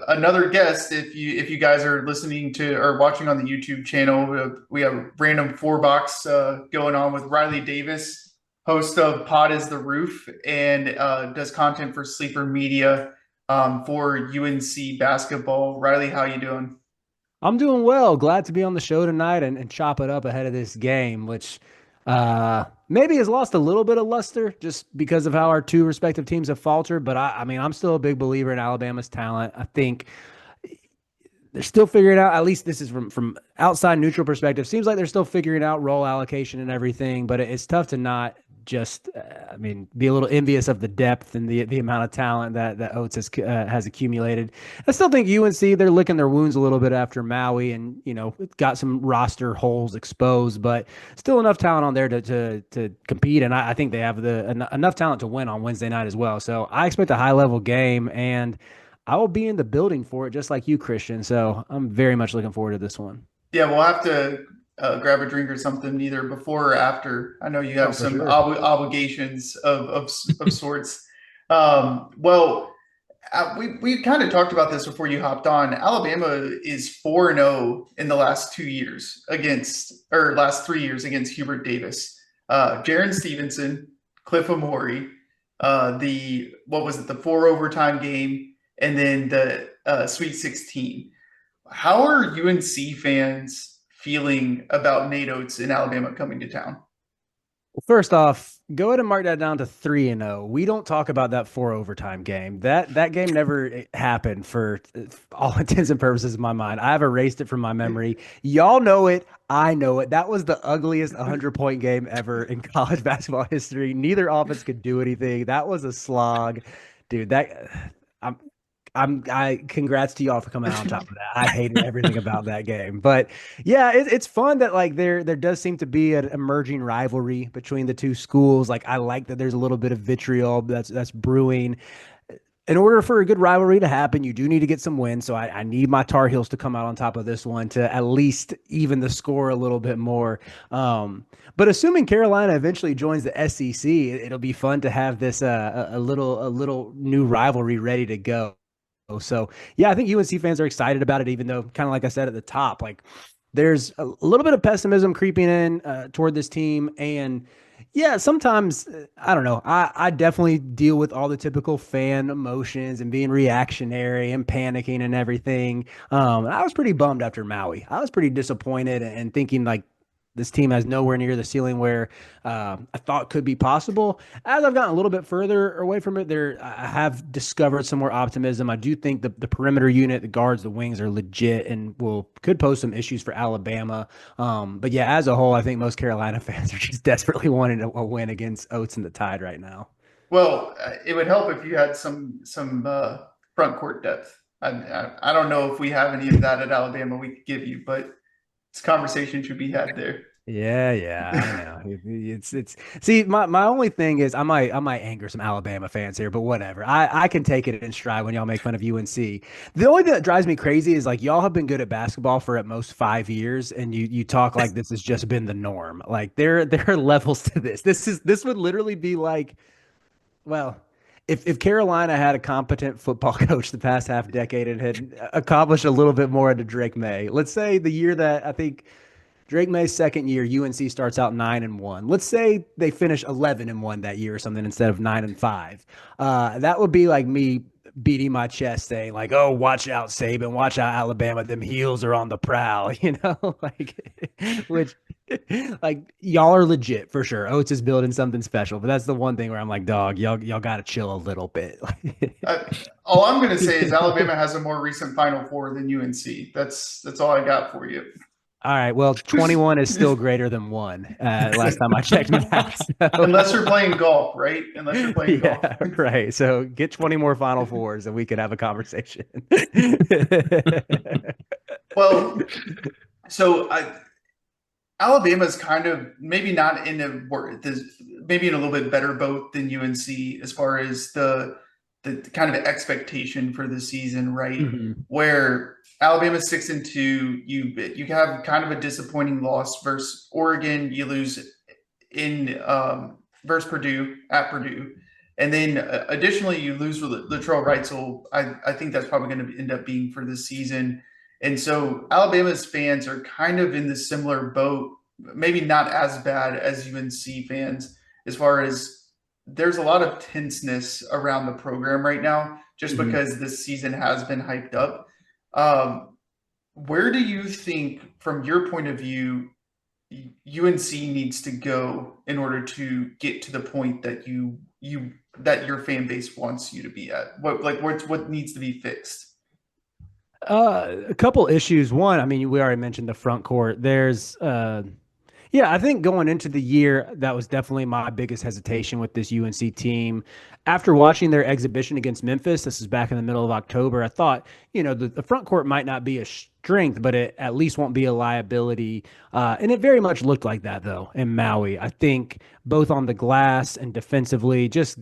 another guest. If you guys are listening to or watching on the YouTube channel, we have random four box going on with Riley Davis, host of Pod is the Roof, and does content for Sleeper Media for UNC basketball. Riley, how you doing? I'm doing well. Glad to be on the show tonight and chop it up ahead of this game, which maybe has lost a little bit of luster just because of how our two respective teams have faltered. But I mean, I'm still a big believer in Alabama's talent. I think they're still figuring out, at least this is from outside neutral perspective, seems like they're still figuring out role allocation and everything, but it's tough to not just, be a little envious of the depth and the amount of talent that Oates has accumulated. I still think UNC, they're licking their wounds a little bit after Maui and, got some roster holes exposed, but still enough talent on there to compete. And I think they have enough talent to win on Wednesday night as well. So I expect a high level game, and I will be in the building for it, just like you, Christian. So I'm very much looking forward to this one. Yeah, we'll have to grab a drink or something either before or after. I know you have some sure. obligations of sorts. We kind of talked about this before you hopped on. Alabama is 4-0 in the last 2 years last 3 years against Hubert Davis, Jaron Stevenson, Cliff Amori, the 4 overtime game, and then the Sweet 16. How are UNC fans feeling about Nate Oates in Alabama coming to town? Well, first off, go ahead and mark that down to 3-0. We don't talk about that 4 overtime game. That game never happened for all intents and purposes in my mind. I've erased it from my memory. Y'all know it. I know it. That was the ugliest 100-point game ever in college basketball history. Neither offense could do anything. That was a slog. Dude, I congrats to y'all for coming out on top of that. I hated everything about that game, but yeah, it's fun that like there does seem to be an emerging rivalry between the two schools. Like I like that there's a little bit of vitriol that's brewing. In order for a good rivalry to happen, you do need to get some wins. So I need my Tar Heels to come out on top of this one to at least even the score a little bit more. But assuming Carolina eventually joins the SEC, it'll be fun to have this a little new rivalry ready to go. So yeah, I think UNC fans are excited about it, even though kind of like I said at the top, like there's a little bit of pessimism creeping in toward this team. And yeah, sometimes I don't know. I definitely deal with all the typical fan emotions and being reactionary and panicking and everything. And I was pretty bummed after Maui. I was pretty disappointed and thinking like this team has nowhere near the ceiling where I thought could be possible. As I've gotten a little bit further away from it, I have discovered some more optimism. I do think the perimeter unit, the guards, the wings are legit and could pose some issues for Alabama. But yeah, as a whole, I think most Carolina fans are just desperately wanting a win against Oats and the Tide right now. Well, it would help if you had some front court depth. I don't know if we have any of that at Alabama we could give you, but this conversation should be had there. Yeah, I know. It's see, my only thing is I might anger some Alabama fans here, but whatever. I can take it in stride when y'all make fun of UNC. The only thing that drives me crazy is like y'all have been good at basketball for at most 5 years, and you talk like this has just been the norm. Like there are levels to this. This would literally be like, well, if Carolina had a competent football coach the past half decade and had accomplished a little bit more under Drake May, let's say the year that I think Drake May's second year, UNC starts out 9-1. Let's say they finish 11-1 that year or something instead of 9-5. That would be like me beating my chest saying like, "Oh, watch out, Saban! Watch out, Alabama! Them heels are on the prowl." You know, like which like y'all are legit for sure. Oates is building something special, but that's the one thing where I'm like, dog, y'all got to chill a little bit. All I'm going to say is Alabama has a more recent Final Four than UNC. That's all I got for you. All right. Well, 21 is still greater than 1. Last time I checked math. So. Unless you're playing golf, right? Unless you're playing golf. Right. So get 20 more Final Fours and we could have a conversation. Well, so Alabama's kind of maybe not maybe in a little bit better boat than UNC as far as the kind of expectation for the season, right? Mm-hmm. Where Alabama's 6-2, you have kind of a disappointing loss versus Oregon. You lose in versus Purdue at Purdue, and then additionally you lose with Latrell Wrightsell. I think that's probably going to end up being for this season, and so Alabama's fans are kind of in the similar boat, maybe not as bad as UNC fans, as far as there's a lot of tenseness around the program right now, just because this season has been hyped up. Where do you think, from your point of view, UNC needs to go in order to get to the point that that your fan base wants you to be at? What needs to be fixed? A couple issues. One, I mean, we already mentioned the front court. There's yeah, I think going into the year, that was definitely my biggest hesitation with this UNC team. After watching their exhibition against Memphis, this is back in the middle of October, I thought, the front court might not be a strength, but it at least won't be a liability. And it very much looked like that, though, in Maui. I think both on the glass and defensively, just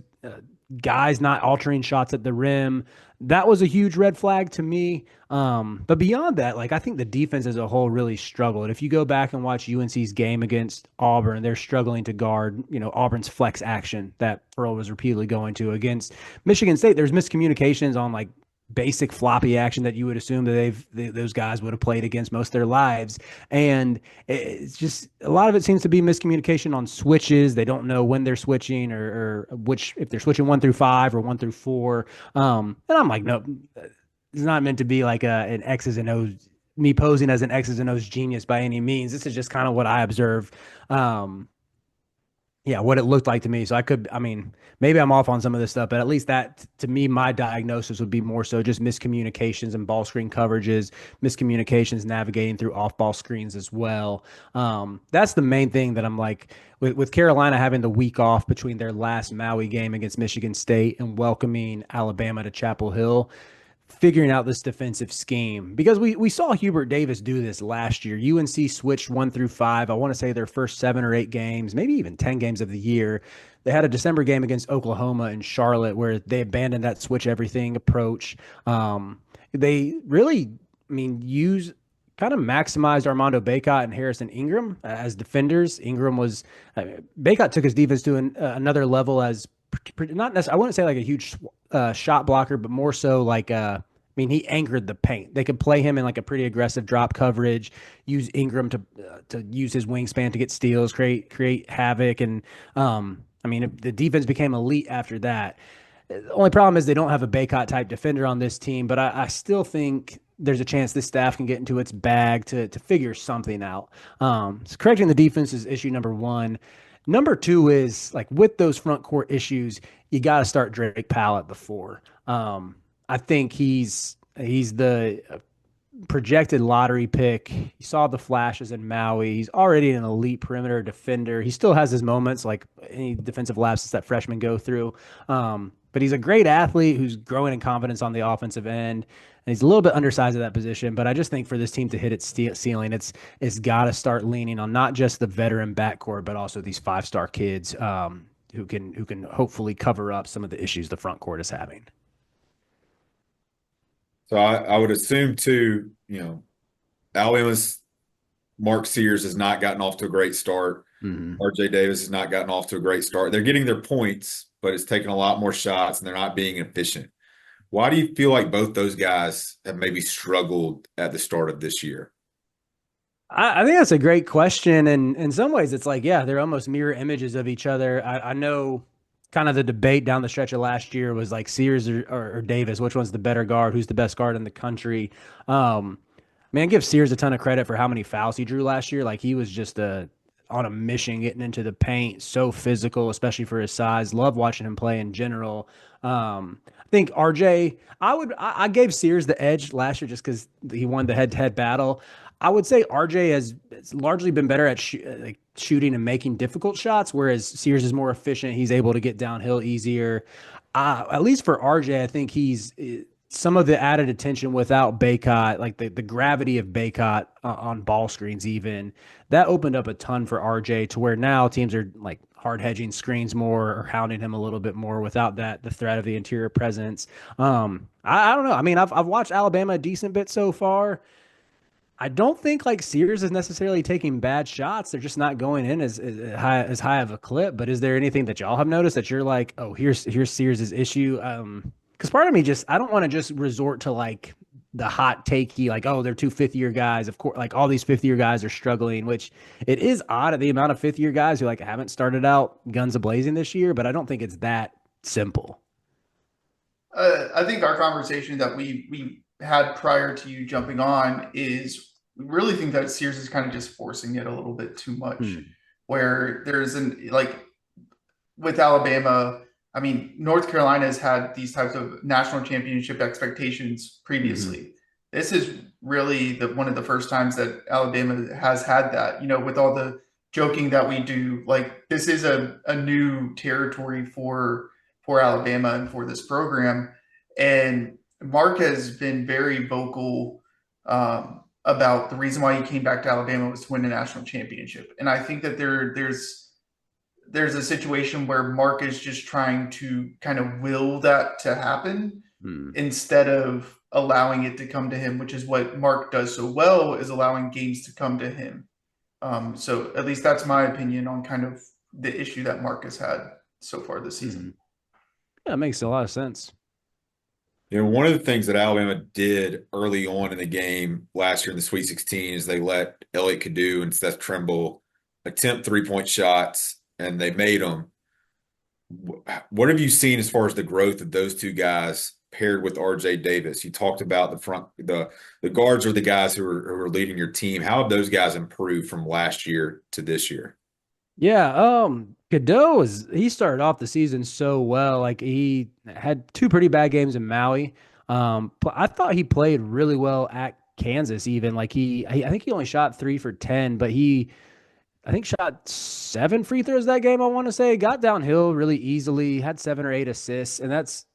guys not altering shots at the rim. That was a huge red flag to me. But beyond that, like I think the defense as a whole really struggled. If you go back and watch UNC's game against Auburn, they're struggling to guard, Auburn's flex action that Earl was repeatedly going to. Against Michigan State, there's miscommunications on like basic floppy action that you would assume that those guys would have played against most of their lives. And it's just a lot of it seems to be miscommunication on switches. They don't know when they're switching or which, if they're switching 1 through 5 or 1 through 4. And I'm like, no, it's not meant to be like an X's and O's, me posing as an X's and O's genius by any means. This is just kind of what I observe. Yeah, what it looked like to me. So maybe I'm off on some of this stuff, but at least that, to me, my diagnosis would be more so just miscommunications and ball screen coverages, miscommunications navigating through off-ball screens as well. That's the main thing that I'm like, with Carolina having the week off between their last Maui game against Michigan State and welcoming Alabama to Chapel Hill, figuring out this defensive scheme, because we saw Hubert Davis do this last year. UNC switched 1 through 5. I want to say their first 7 or 8 games, maybe even 10 games of the year. They had a December game against Oklahoma and Charlotte where they abandoned that switch everything approach. They really, use kind of maximized Armando Bacot and Harrison Ingram as defenders. Bacot took his defense to another level as not necessarily, I wouldn't say like a huge shot blocker, but more so like mean, he anchored the paint. They could play him in like a pretty aggressive drop coverage, use Ingram to use his wingspan to get steals, create havoc, and I mean, the defense became elite after that. The only problem is they don't have a Baycott type defender on this team, but I still think there's a chance this staff can get into its bag to figure something out. So correcting the defense is issue number one. Number two is like with those front court issues, you got to start Drake Powell at the four. I think he's the projected lottery pick. You saw the flashes in Maui. He's already an elite perimeter defender. He still has his moments, like any defensive lapses that freshmen go through. But he's a great athlete who's growing in confidence on the offensive end. And he's a little bit undersized at that position, but I just think for this team to hit its ceiling, it's got to start leaning on not just the veteran backcourt, but also these five-star kids who can hopefully cover up some of the issues the front court is having. So I would assume too, Alabama's Mark Sears has not gotten off to a great start. Mm-hmm. RJ Davis has not gotten off to a great start. They're getting their points, but it's taking a lot more shots and they're not being efficient. Why do you feel like both those guys have maybe struggled at the start of this year? I think that's a great question. And in some ways, it's like, yeah, they're almost mirror images of each other. I know kind of the debate down the stretch of last year was like Sears or Davis, which one's the better guard, who's the best guard in the country. Man, give Sears a ton of credit for how many fouls he drew last year. Like he was just on a mission getting into the paint, so physical, especially for his size. Love watching him play in general. I think RJ, I gave Sears the edge last year just because he won the head-to-head battle. I would say RJ has largely been better at shooting and making difficult shots, whereas Sears is more efficient. He's able to get downhill easier. At least for RJ, I think he's some of the added attention without Baycott, like the gravity of Baycott on ball screens even, that opened up a ton for RJ to where now teams are like hard hedging screens more or hounding him a little bit more without the threat of the interior presence. I don't know. I mean, I've watched Alabama a decent bit so far. I don't think like Sears is necessarily taking bad shots. They're just not going in as high of a clip. But is there anything that y'all have noticed that you're like, oh, here's Sears' issue? Because part of me I don't want to just resort to like the hot takey, like, oh, they're two fifth-year guys. Of course, like all these fifth-year guys are struggling, which it is odd at the amount of fifth-year guys who like haven't started out guns a-blazing this year. But I don't think it's that simple. I think our conversation that we had prior to you jumping on is we really think that Sears is kind of just forcing it a little bit too much. Where there's like with Alabama, I mean, North Carolina has had these types of national championship expectations previously. This is really one of the first times that Alabama has had that, with all the joking that we do. Like this is a new territory for Alabama and for this program. And Mark has been very vocal about the reason why he came back to Alabama was to win a national championship. And I think that there's a situation where Mark is just trying to kind of will that to happen instead of allowing it to come to him, which is what Mark does so well, is allowing games to come to him. So at least that's my opinion on kind of the issue that Mark has had so far this season. Yeah, it makes a lot of sense. One of the things that Alabama did early on in the game last year in the Sweet 16 is they let Elliot Cadeau and Seth Trimble attempt three-point shots, and they made them. What have you seen as far as the growth of those two guys paired with RJ Davis? You talked about the guards are the guys who are leading your team. How have those guys improved from last year to this year? Yeah, Cadeau he started off the season so well. Like he had two pretty bad games in Maui. But I thought he played really well at Kansas even. Like I think he only shot 3 for 10, but I think shot 7 free throws that game, I want to say. Got downhill really easily, had 7 or 8 assists, and that's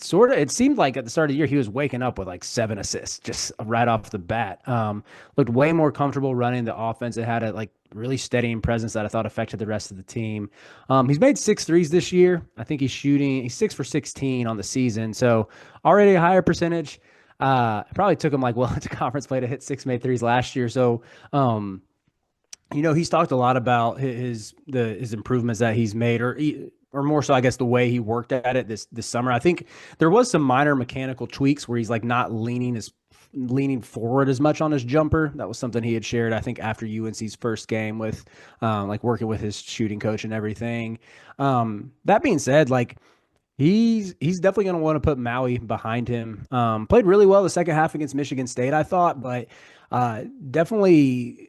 it seemed like at the start of the year he was waking up with like 7 assists just right off the bat. Looked way more comfortable running the offense. It had a like really steadying presence that I thought affected the rest of the team. He's made 6 threes this year. I think he's 6 for 16 on the season, so already a higher percentage. It probably took him like well into conference play to hit 6 made threes last year. So he's talked a lot about his improvements that he's made, or or more so, I guess, the way he worked at it this summer. I think there was some minor mechanical tweaks where he's like not leaning forward as much on his jumper. That was something he had shared, I think, after UNC's first game with like working with his shooting coach and everything. That being said, like he's definitely going to want to put Maui behind him. Played really well the second half against Michigan State, I thought, but definitely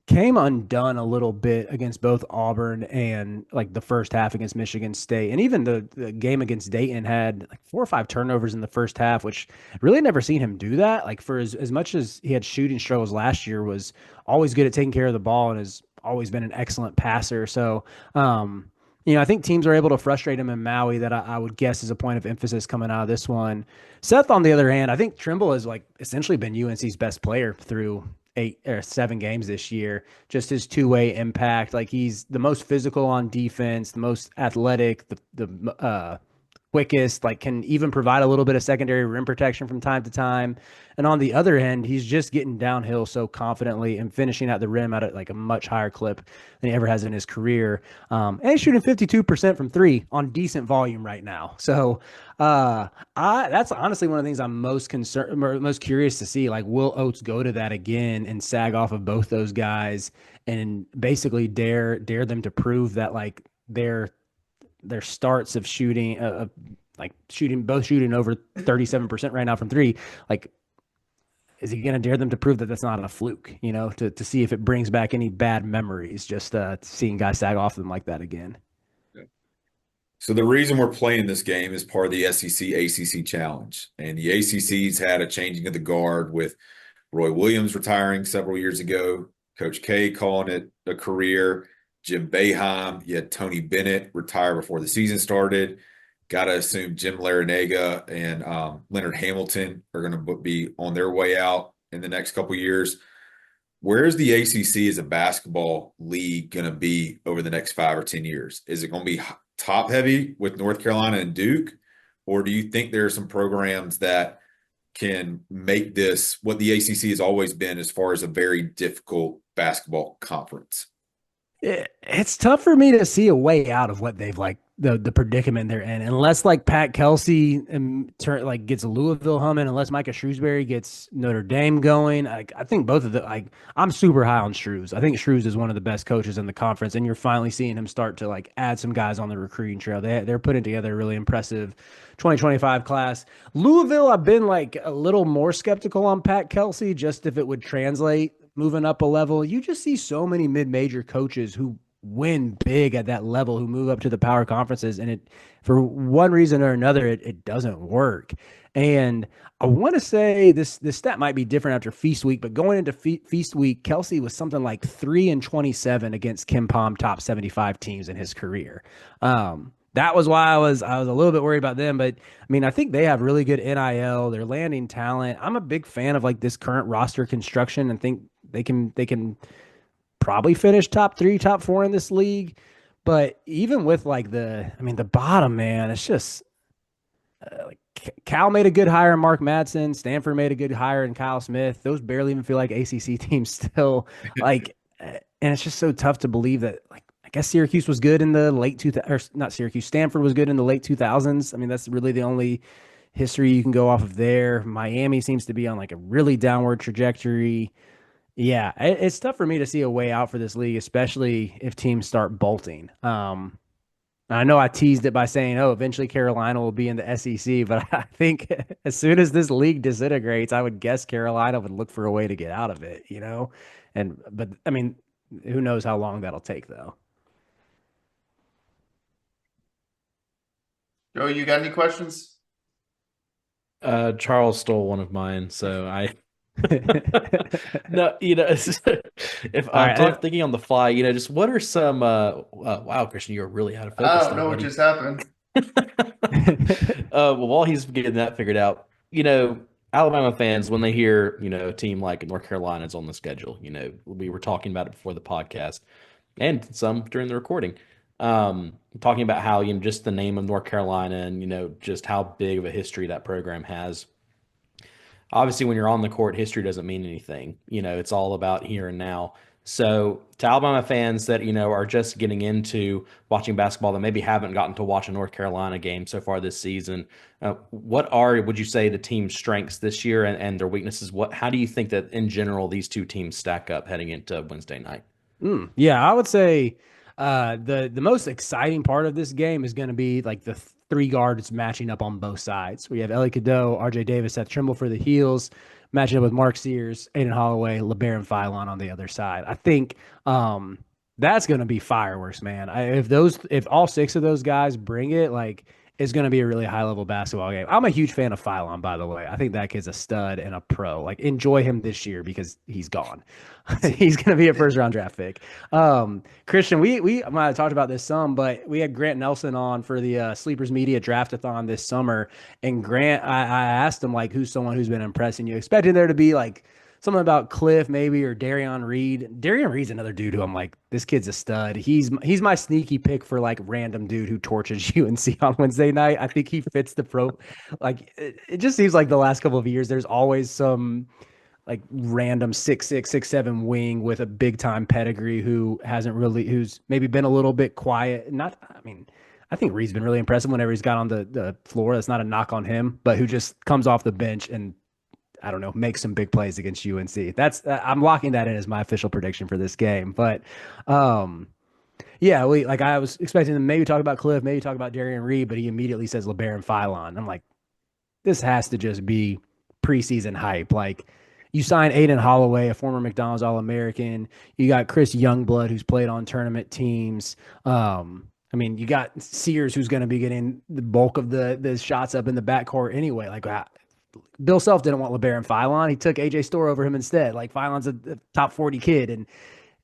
came undone a little bit against both Auburn and like the first half against Michigan State. And even the game against Dayton had like 4 or 5 turnovers in the first half, which really never seen him do that. Like for as much as he had shooting struggles last year, was always good at taking care of the ball and has always been an excellent passer. So, I think teams are able to frustrate him in Maui. That I would guess is a point of emphasis coming out of this one. Seth, on the other hand, I think Trimble has like essentially been UNC's best player through 8 or 7 games this year. Just his two-way impact. Like he's the most physical on defense, the most athletic, the quickest, like can even provide a little bit of secondary rim protection from time to time. And on the other end, he's just getting downhill so confidently and finishing at the rim at like a much higher clip than he ever has in his career. And he's shooting 52% from three on decent volume right now. So that's honestly one of the things I'm most concerned or most curious to see. Like, will Oates go to that again and sag off of both those guys and basically dare them to prove that like their starts of shooting, like shooting over 37% right now from three. Like, is he going to dare them to prove that that's not a fluke, to see if it brings back any bad memories, just seeing guys sag off them like that again? So the reason we're playing this game is part of the SEC ACC challenge. And the ACC's had a changing of the guard with Roy Williams retiring several years ago, Coach K calling it a career, Jim Boeheim, you had Tony Bennett retire before the season started. Got to assume Jim Larinaga and Leonard Hamilton are going to be on their way out in the next couple of years. Where's the ACC as a basketball league going to be over the next 5 or 10 years? Is it going to be top heavy with North Carolina and Duke? Or do you think there are some programs that can make this what the ACC has always been as far as a very difficult basketball conference? It's tough for me to see a way out of what they've like the predicament they're in, unless like Pat Kelsey gets Louisville humming, unless Micah Shrewsbury gets Notre Dame going. I think both of the I'm super high on Shrews. I think Shrews is one of the best coaches in the conference, and you're finally seeing him start to like add some guys on the recruiting trail. They're putting together a really impressive 2025 class. Louisville, I've been like a little more skeptical on Pat Kelsey, just if it would translate moving up a level. You just see so many mid-major coaches who win big at that level, who move up to the power conferences, and it, for one reason or another, it doesn't work. And I want to say this stat might be different after Feast Week, but going into Feast Week, Kelsey was something like 3-27 against Kim Palm top 75 teams in his career. That was why I was a little bit worried about them. But I mean, I think they have really good NIL. They're landing talent. I'm a big fan of like this current roster construction and think they can probably finish top 3, top 4 in this league. But even with like the bottom, man, it's just like Cal made a good hire in Mark Madsen. Stanford made a good hire in Kyle Smith. Those barely even feel like ACC teams still. Like, and it's just so tough to believe that. Like, I guess Syracuse was good in the late 2000s, or not Syracuse. Stanford was good in the late 2000s. I mean, that's really the only history you can go off of there. Miami seems to be on like a really downward trajectory. Yeah, it's tough for me to see a way out for this league, especially if teams start bolting. I know I teased it by saying, "Oh, eventually Carolina will be in the SEC," but I think as soon as this league disintegrates, I would guess Carolina would look for a way to get out of it. But I mean, who knows how long that'll take, though. Joe, you got any questions? Charles stole one of mine, so I no, if I'm thinking on the fly, just what are some wow, Christian, you're really out of focus. I don't know what just happened. Well, while he's getting that figured out, Alabama fans, when they hear, a team like North Carolina is on the schedule, we were talking about it before the podcast and some during the recording, talking about how, just the name of North Carolina and, just how big of a history that program has. Obviously, when you're on the court, history doesn't mean anything. It's all about here and now. So to Alabama fans that, are just getting into watching basketball that maybe haven't gotten to watch a North Carolina game so far this season, what would you say, the team's strengths this year and their weaknesses? How do you think that in general these two teams stack up heading into Wednesday night? Yeah, I would say the most exciting part of this game is going to be like the three guards matching up on both sides. We have Ellie Cadeau, RJ Davis, Seth Trimble for the heels, matching up with Mark Sears, Aiden Holloway, LeBaron Philon on the other side. I think that's going to be fireworks, man. If all six of those guys bring it, like it's going to be a really high level basketball game. I'm a huge fan of Philon, by the way. I think that kid's a stud and a pro. Like enjoy him this year because he's gone. He's going to be a first round draft pick. Christian, we might have talked about this some, but we had Grant Nelson on for the Sleepers Media Draftathon this summer. And Grant, I asked him like, who's someone who's been impressing you? Expecting there to be like something about Cliff maybe or Darian Reed. Darian Reed's another dude who I'm like, this kid's a stud. He's my sneaky pick for like random dude who torches UNC on Wednesday night. I think he fits the pro. Like it just seems like the last couple of years, there's always some like random 6'6", 6'7" wing with a big time pedigree who's maybe been a little bit quiet. I think Reed's been really impressive whenever he's got on the floor. That's not a knock on him, but who just comes off the bench and I don't know, make some big plays against UNC. I'm locking that in as my official prediction for this game. But yeah, I was expecting to maybe talk about Cliff, maybe talk about Darian Reed, but he immediately says LeBaron Philon. I'm like, this has to just be preseason hype. Like you sign Aiden Holloway, a former McDonald's All-American. You got Chris Youngblood, who's played on tournament teams. You got Sears, who's going to be getting the bulk of the shots up in the backcourt anyway. Like Bill Self didn't want LeBaron Philon. He took AJ Storr over him instead. Like Philon's a top 40 kid, and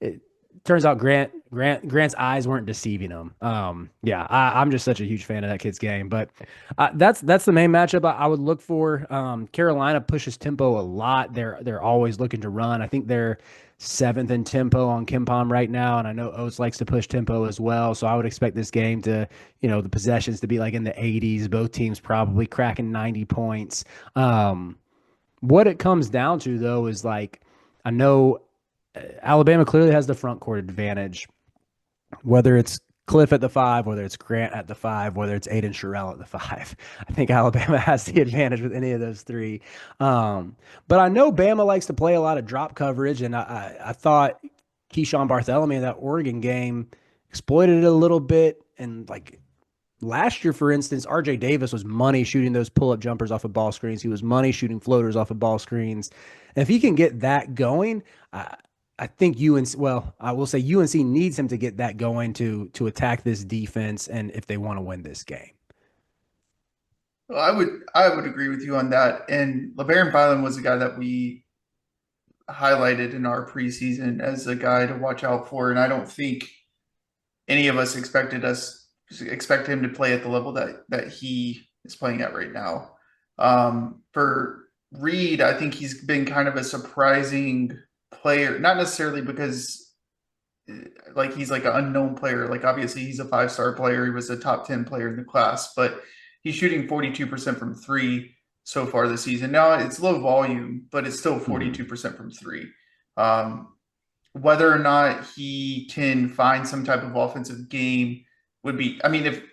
it turns out Grant's eyes weren't deceiving him. I'm just such a huge fan of that kid's game. But that's the main matchup I would look for. Carolina pushes tempo a lot. They're always looking to run. I think they're 7th in tempo on KenPom right now, and I know Oates likes to push tempo as well. So I would expect this game to, the possessions to be like in the 80s. Both teams probably cracking 90 points. What it comes down to though is like, I know Alabama clearly has the front court advantage, whether it's Cliff at the 5, whether it's Grant at the 5, whether it's Aiden Sherrill at the 5. I think Alabama has the advantage with any of those three. But I know Bama likes to play a lot of drop coverage, and I thought Keyshawn Bartholomew in that Oregon game exploited it a little bit. And like last year, for instance, RJ Davis was money shooting those pull-up jumpers off of ball screens. He was money shooting floaters off of ball screens. And if he can get that going, I think I will say UNC needs him to get that going to attack this defense and if they want to win this game. Well, I would agree with you on that. And LeBaron Philon was a guy that we highlighted in our preseason as a guy to watch out for. And I don't think any of us expect him to play at the level that he is playing at right now. For Reed, I think he's been kind of a surprising player, not necessarily because like he's like an unknown player. Like obviously he's a 5-star player. He was a top 10 player in the class, but he's shooting 42% from 3 so far this season. Now it's low volume, but it's still 42% from 3. Whether or not he can find some type of offensive game would be,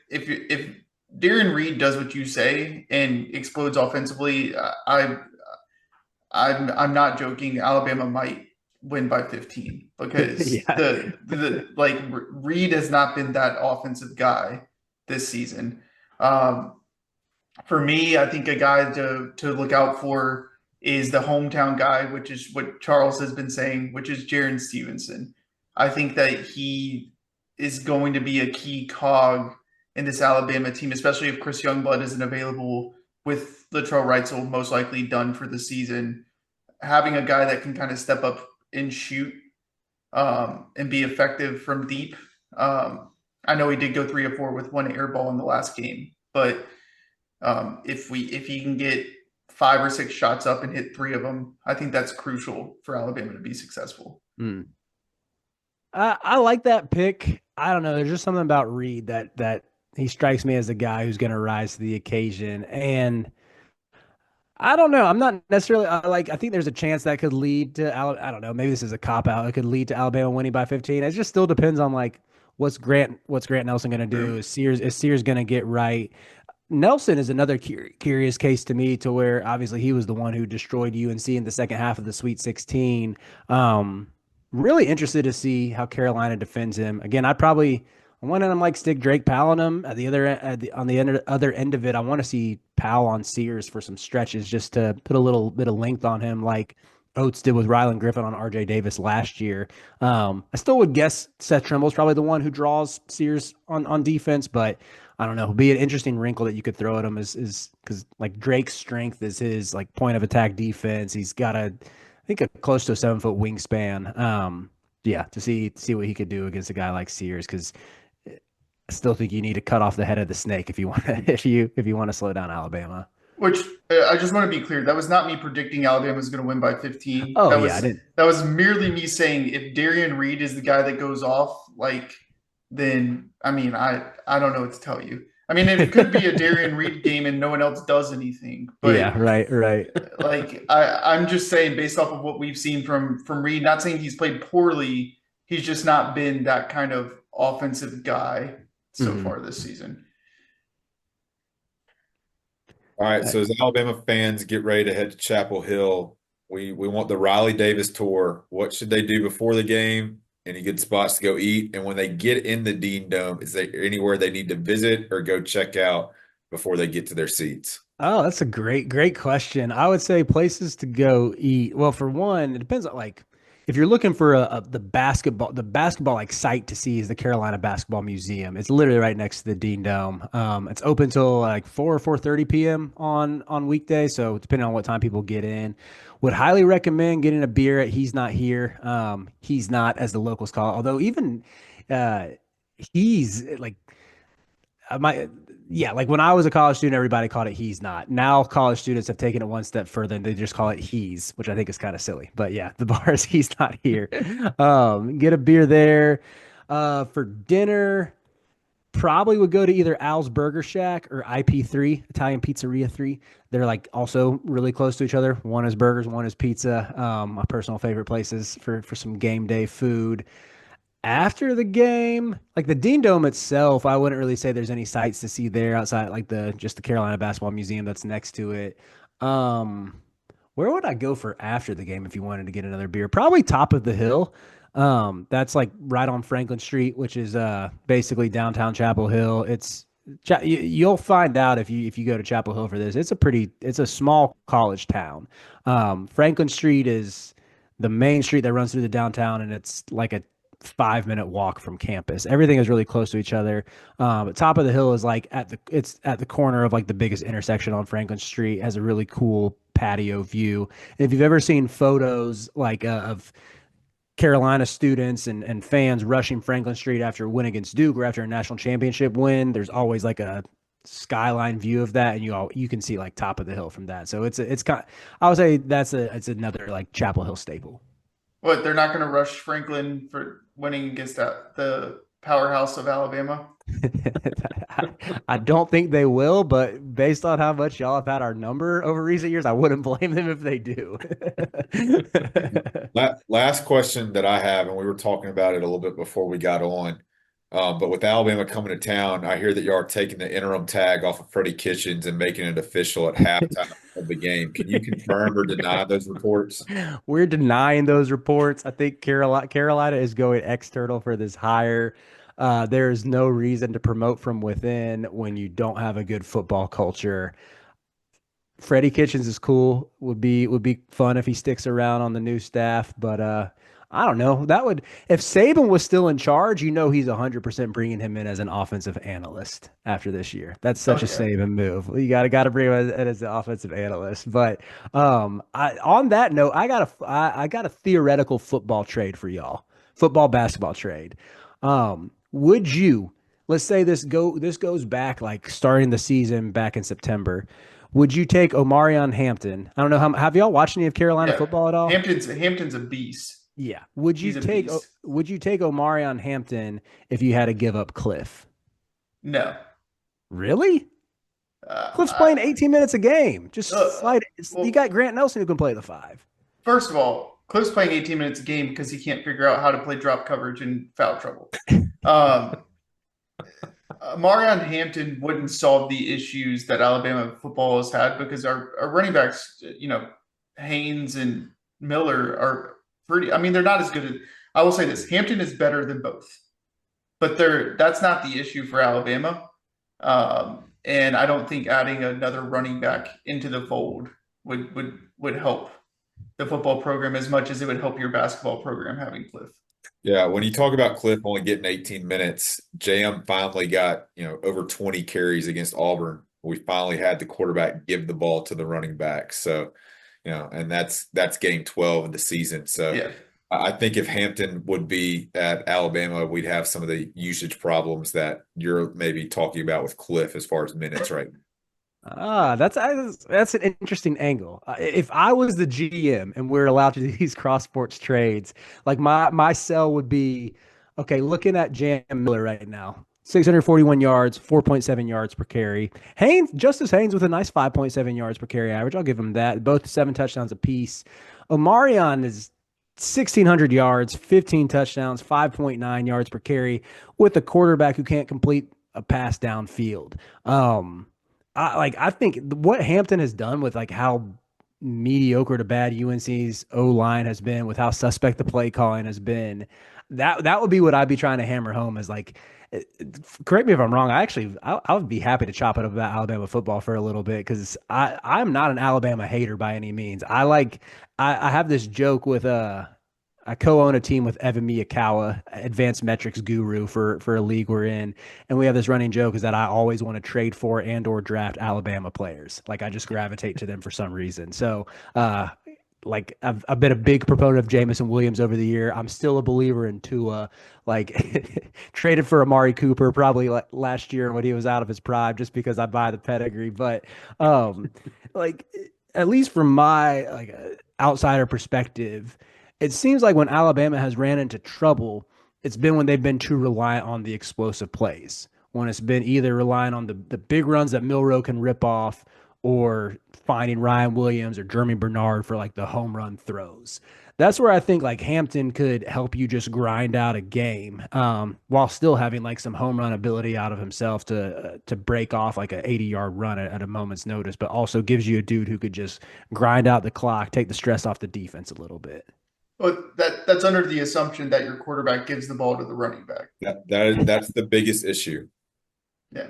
if Darian Reed does what you say and explodes offensively, I'm not joking. Alabama might win by 15 because Reed has not been that offensive guy this season. For me, I think a guy to look out for is the hometown guy, which is what Charles has been saying, which is Jaren Stevenson. I think that he is going to be a key cog in this Alabama team, especially if Chris Youngblood isn't available with Latrell Wrightsell most likely done for the season. Having a guy that can kind of step up and shoot and be effective from deep. I know he did go 3 of 4 with 1 air ball in the last game, but if he can get 5 or 6 shots up and hit 3 of them, I think that's crucial for Alabama to be successful. I like that pick. I don't know. There's just something about Reed that he strikes me as a guy who's going to rise to the occasion. And I don't know. I'm not necessarily like. I think there's a chance that could lead to. I don't know. Maybe this is a cop out. It could lead to Alabama winning by 15. It just still depends on like what's Grant Nelson going to do. True. Is Sears going to get right? Nelson is another curious case to me, to where obviously he was the one who destroyed UNC in the second half of the Sweet 16. Really interested to see how Carolina defends him. Again, on one end I'm like stick Drake Powell on him. On the other end of it, I want to see Powell on Sears for some stretches, just to put a little bit of length on him, like Oates did with Rylan Griffin on RJ Davis last year. I still would guess Seth Trimble's probably the one who draws Sears on defense, but I don't know. It'd be an interesting wrinkle that you could throw at him, is because like Drake's strength is his like point of attack defense. He's got I think a close to a 7 foot wingspan. Yeah, to see what he could do against a guy like Sears, because I still think you need to cut off the head of the snake if you want to if you want to slow down Alabama. Which I just want to be clear, that was not me predicting Alabama was going to win by 15. Oh That yeah, I was didn't. that was merely me saying if Darian Reed is the guy that goes off, like then I mean I don't know what to tell you. I mean, it could be a Darian Reed game and no one else does anything, but Yeah, right, right. like I'm just saying based off of what we've seen from Reed, not saying he's played poorly, he's just not been that kind of offensive guy so Mhm. far this season. All right, so as Alabama fans get ready to head to Chapel Hill, we want the Riley Davis tour. What should they do before the game? Any good spots to go eat? And when they get in the Dean Dome, is there anywhere they need to visit or go check out before they get to their seats? Oh, that's a great question. I would say places to go eat. Well, for one, it depends on like if you're looking for the basketball like site to see is the Carolina Basketball Museum. It's literally right next to the Dean Dome. It's open till like 4:30 p.m. on weekdays. So depending on what time people get in, would highly recommend getting a beer at He's Not Here. He's Not, as the locals call it. Although even uh, he's like I might, yeah, like when I was a college student, everybody called it He's Not. Now college students have taken it one step further and they just call it He's, which I think is kind of silly. But yeah, the bar is He's Not Here. Get a beer there. For dinner, probably would go to either Al's Burger Shack or IP3, Italian Pizzeria 3. They're like also really close to each other. One is burgers, one is pizza. My personal favorite places for some game day food. After the game, like the Dean Dome itself, I wouldn't really say there's any sights to see there outside like the Carolina Basketball Museum that's next to it. Um, where would I go for after the game if you wanted to get another beer? Probably top of the hill. That's like right on Franklin Street, which is basically downtown Chapel Hill. You'll find out if you go to Chapel Hill for this. It's a small college town. Franklin Street is the main street that runs through the downtown, and it's like a 5 minute walk from campus. Everything is really close to each other. But top of the hill is like it's at the corner of like the biggest intersection on Franklin Street. It has a really cool patio view. And if you've ever seen photos like of Carolina students and fans rushing Franklin Street after a win against Duke or after a national championship win, there's always like a skyline view of that, and you can see like top of the hill from that. So it's kind. I would say it's another like Chapel Hill staple. What, they're not going to rush Franklin for winning against the powerhouse of Alabama? I don't think they will, but based on how much y'all have had our number over recent years, I wouldn't blame them if they do. Last question that I have, and we were talking about it a little bit before we got on. But with Alabama coming to town, I hear that y'all are taking the interim tag off of Freddie Kitchens and making it official at halftime of the game. Can you confirm or deny those reports? We're denying those reports. I think Carolina is going external for this hire. There is no reason to promote from within when you don't have a good football culture. Freddie Kitchens is cool. Would be fun if he sticks around on the new staff, but I don't know. That would if Saban was still in charge, he's 100% bringing him in as an offensive analyst after this year. That's Oh such a yeah. Saban move. You got to bring him as an offensive analyst. But on that note, I got a theoretical football trade for y'all. Football basketball trade. Would you? Let's say this goes back like starting the season back in September. Would you take Omarion Hampton? I don't know have y'all watched any of Carolina Yeah. football at all? Hampton's a beast. Yeah. Would you He's a take beast. would you take Omarion Hampton if you had to give up Cliff? No. Really? Cliff's playing 18 minutes a game. Just slide it. You well, got Grant Nelson who can play the 5. first of all, Cliff's playing 18 minutes a game because he can't figure out how to play drop coverage in foul trouble. Um, Marion Hampton wouldn't solve the issues that Alabama football has had because our running backs, Haynes and Miller are pretty. I mean, they're not as good as. I will say this: Hampton is better than both, but that's not the issue for Alabama. And I don't think adding another running back into the fold would help the football program as much as it would help your basketball program having Cliff. Yeah, when you talk about Cliff only getting 18 minutes, JM finally got, over 20 carries against Auburn. We finally had the quarterback give the ball to the running back. So, and that's game 12 of the season. So Yeah. I think if Hampton would be at Alabama, we'd have some of the usage problems that you're maybe talking about with Cliff as far as minutes right now. That's an interesting angle. If I was the GM and we're allowed to do these cross sports trades, like my sell would be, okay, looking at Jam Miller right now, 641 yards, 4.7 yards per carry. Justice Haynes with a nice 5.7 yards per carry average. I'll give him that. Both 7 touchdowns apiece. Omarion is 1,600 yards, 15 touchdowns, 5.9 yards per carry with a quarterback who can't complete a pass downfield. I think what Hampton has done with like how mediocre to bad UNC's O-line has been, with how suspect the play calling has been, that would be what I'd be trying to hammer home is like, correct me if I'm wrong. I would be happy to chop it up about Alabama football for a little bit because I'm not an Alabama hater by any means. I have this joke with I co-own a team with Evan Miyakawa, advanced metrics guru for a league we're in. And we have this running joke is that I always want to trade for and or draft Alabama players. Like I just gravitate to them for some reason. So like I've been a big proponent of Jamison Williams over the year. I'm still a believer in Tua. Like traded for Amari Cooper probably like last year when he was out of his prime, just because I buy the pedigree. But like at least from my outsider perspective, it seems like when Alabama has ran into trouble, it's been when they've been too reliant on the explosive plays. When it's been either relying on the big runs that Milrow can rip off, or finding Ryan Williams or Jeremy Bernard for like the home run throws. That's where I think like Hampton could help you just grind out a game, while still having like some home run ability out of himself to break off like an 80-yard run at a moment's notice, but also gives you a dude who could just grind out the clock, take the stress off the defense a little bit. Well, that's under the assumption that your quarterback gives the ball to the running back. That's the biggest issue. Yeah.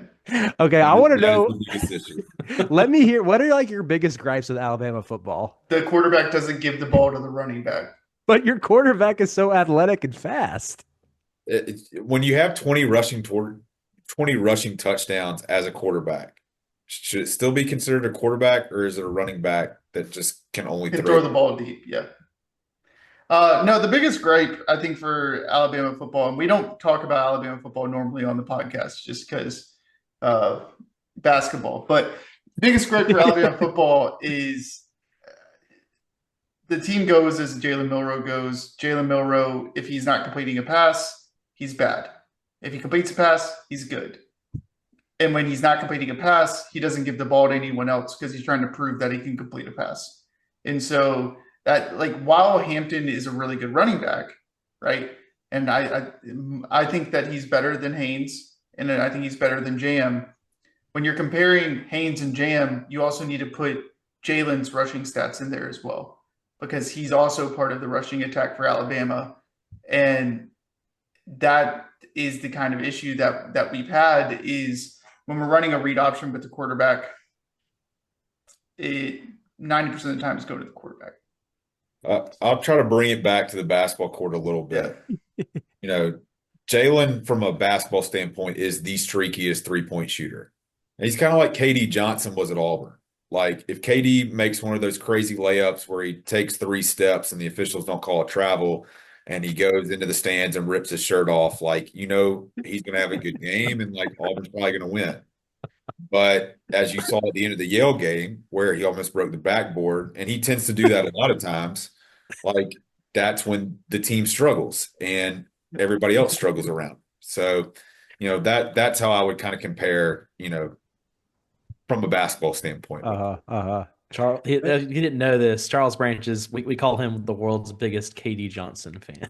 Okay, I want to That is know. the biggest issue. Let me hear. What are like your biggest gripes with Alabama football? The quarterback doesn't give the ball to the running back. But your quarterback is so athletic and fast. When you have 20 rushing touchdowns as a quarterback, should it still be considered a quarterback, or is it a running back that just can only throw the ball deep? Yeah. No, the biggest gripe I think for Alabama football, and we don't talk about Alabama football normally on the podcast just because basketball, but the biggest gripe for Alabama football is the team goes as Jalen Milrow goes. Jalen Milrow, if he's not completing a pass, he's bad. If he completes a pass, he's good. And when he's not completing a pass, he doesn't give the ball to anyone else because he's trying to prove that he can complete a pass. And so that, like, while Hampton is a really good running back, right? And I think that he's better than Haynes, and I think he's better than Jam. When you're comparing Haynes and Jam, you also need to put Jalen's rushing stats in there as well, because he's also part of the rushing attack for Alabama. And that is the kind of issue that we've had is when we're running a read option with the quarterback, 90% of the time is go to the quarterback. I'll try to bring it back to the basketball court a little bit. Jalen, from a basketball standpoint, is the streakiest three-point shooter. And he's kind of like KD Johnson was at Auburn. Like, if KD makes one of those crazy layups where he takes 3 steps and the officials don't call a travel, and he goes into the stands and rips his shirt off, like, he's going to have a good game, and, like, Auburn's probably going to win. But as you saw at the end of the Yale game, where he almost broke the backboard, and he tends to do that a lot of times, like, that's when the team struggles and everybody else struggles around. So, that's how I would kind of compare, from a basketball standpoint. Charles, he didn't know this. Charles Branch is we call him the world's biggest KD Johnson fan.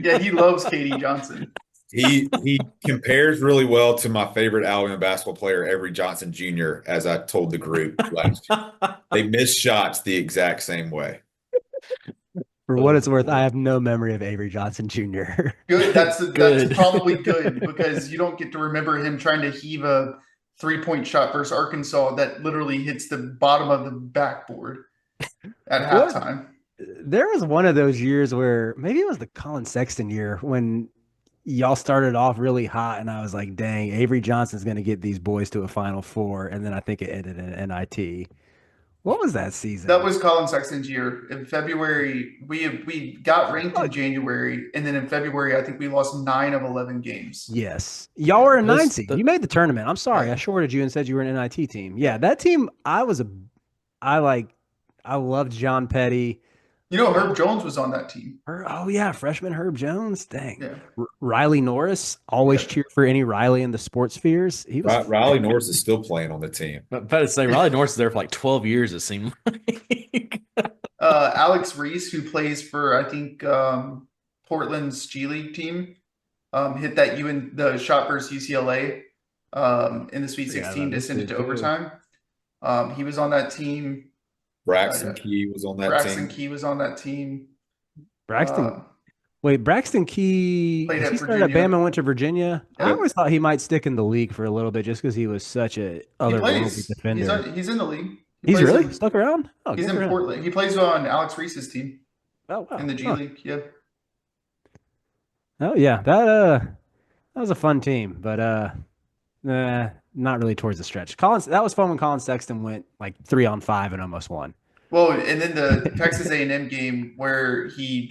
Yeah, he loves KD Johnson. He compares really well to my favorite Alabama basketball player, Avery Johnson Jr., as I told the group last year. They miss shots the exact same way. For what it's worth, I have no memory of Avery Johnson Jr. Good. That's Good. probably good because you don't get to remember him trying to heave a 3-point shot versus Arkansas that literally hits the bottom of the backboard at halftime. There was one of those years where maybe it was the Colin Sexton year when y'all started off really hot, and I was like, dang, Avery Johnson's going to get these boys to a Final Four, and then I think it ended in NIT. What was that season? That was Colin Sexton's year. In February, we got ranked in January, and then in February, I think we lost 9 of 11 games. Yes. Y'all were a 9 seed. You made the tournament. I'm sorry. I shorted you and said you were an NIT team. Yeah, that team, I loved John Petty. You know, Herb Jones was on that team. Oh, yeah, freshman Herb Jones. Dang. Yeah. Riley Norris, always cheer for any Riley in the sports spheres. Riley Norris is still playing on the team. But it's like Riley Norris is there for like 12 years, it seemed like. Alex Reese, who plays for, I think, Portland's G League team, hit that the shot versus UCLA in the Sweet 16 to send it to overtime. He was on that team. Braxton Key was on that team. Braxton Key was on that team. Braxton Key played at started at Bama and went to Virginia. Yep. I always thought he might stick in the league for a little bit just because he was such a otherworldly defender. He's in the league. He's really stuck around? Oh, he's in Portland. He plays on Alex Reese's team. Oh, wow. In the G League, yeah. Oh, yeah. That was a fun team, but not really towards the stretch. That was fun when Colin Sexton went like 3-on-5 and almost won. Well, and then the Texas A&M game where he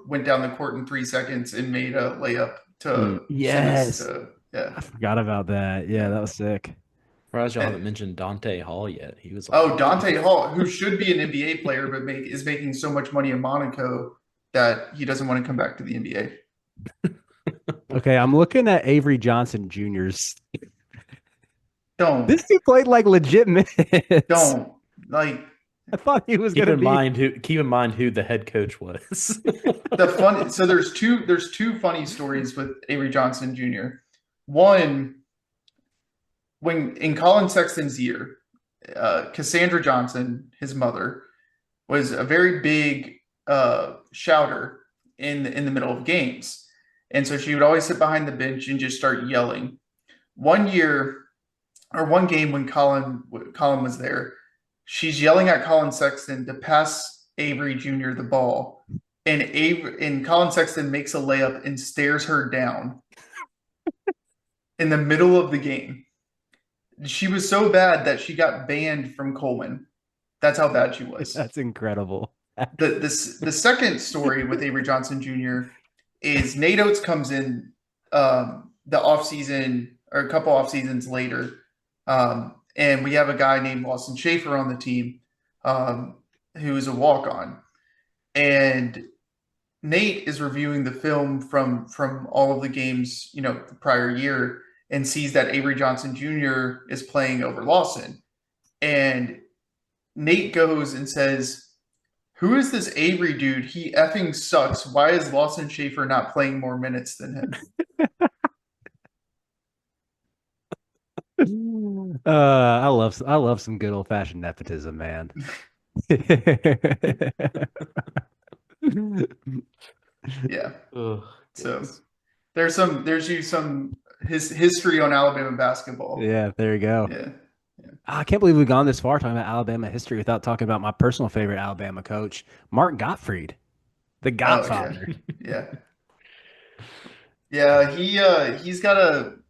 went down the court in 3 seconds and made a layup to yes. Yeah, I forgot about that. Yeah, that was sick. Surprised y'all haven't mentioned Dante Hall yet. He was Dante Hall, who should be an NBA player, but is making so much money in Monaco that he doesn't want to come back to the NBA. Okay, I'm looking at Avery Johnson Jr.'s. Don't. This dude played like legit minutes. Don't. Like, I thought he was going to be. Keep in mind who the head coach was. So there's two funny stories with Avery Johnson Jr. One, when in Colin Sexton's year, Cassandra Johnson, his mother, was a very big shouter in the middle of games. And so she would always sit behind the bench and just start yelling. One game when Colin was there, she's yelling at Colin Sexton to pass Avery Jr. the ball. And Colin Sexton makes a layup and stares her down in the middle of the game. She was so bad that she got banned from Coleman. That's how bad she was. That's incredible. The second story with Avery Johnson Jr. is Nate Oates comes in the offseason or a couple off seasons later. And we have a guy named Lawson Schaefer on the team who is a walk-on. And Nate is reviewing the film from all of the games, the prior year, and sees that Avery Johnson Jr. is playing over Lawson. And Nate goes and says, "Who is this Avery dude? He effing sucks. Why is Lawson Schaefer not playing more minutes than him?" I love some good old fashioned nepotism, man. Yeah. So there's his history on Alabama basketball. Yeah, there you go. Yeah. I can't believe we've gone this far talking about Alabama history without talking about my personal favorite Alabama coach, Mark Gottfried, the Godfather. Yeah.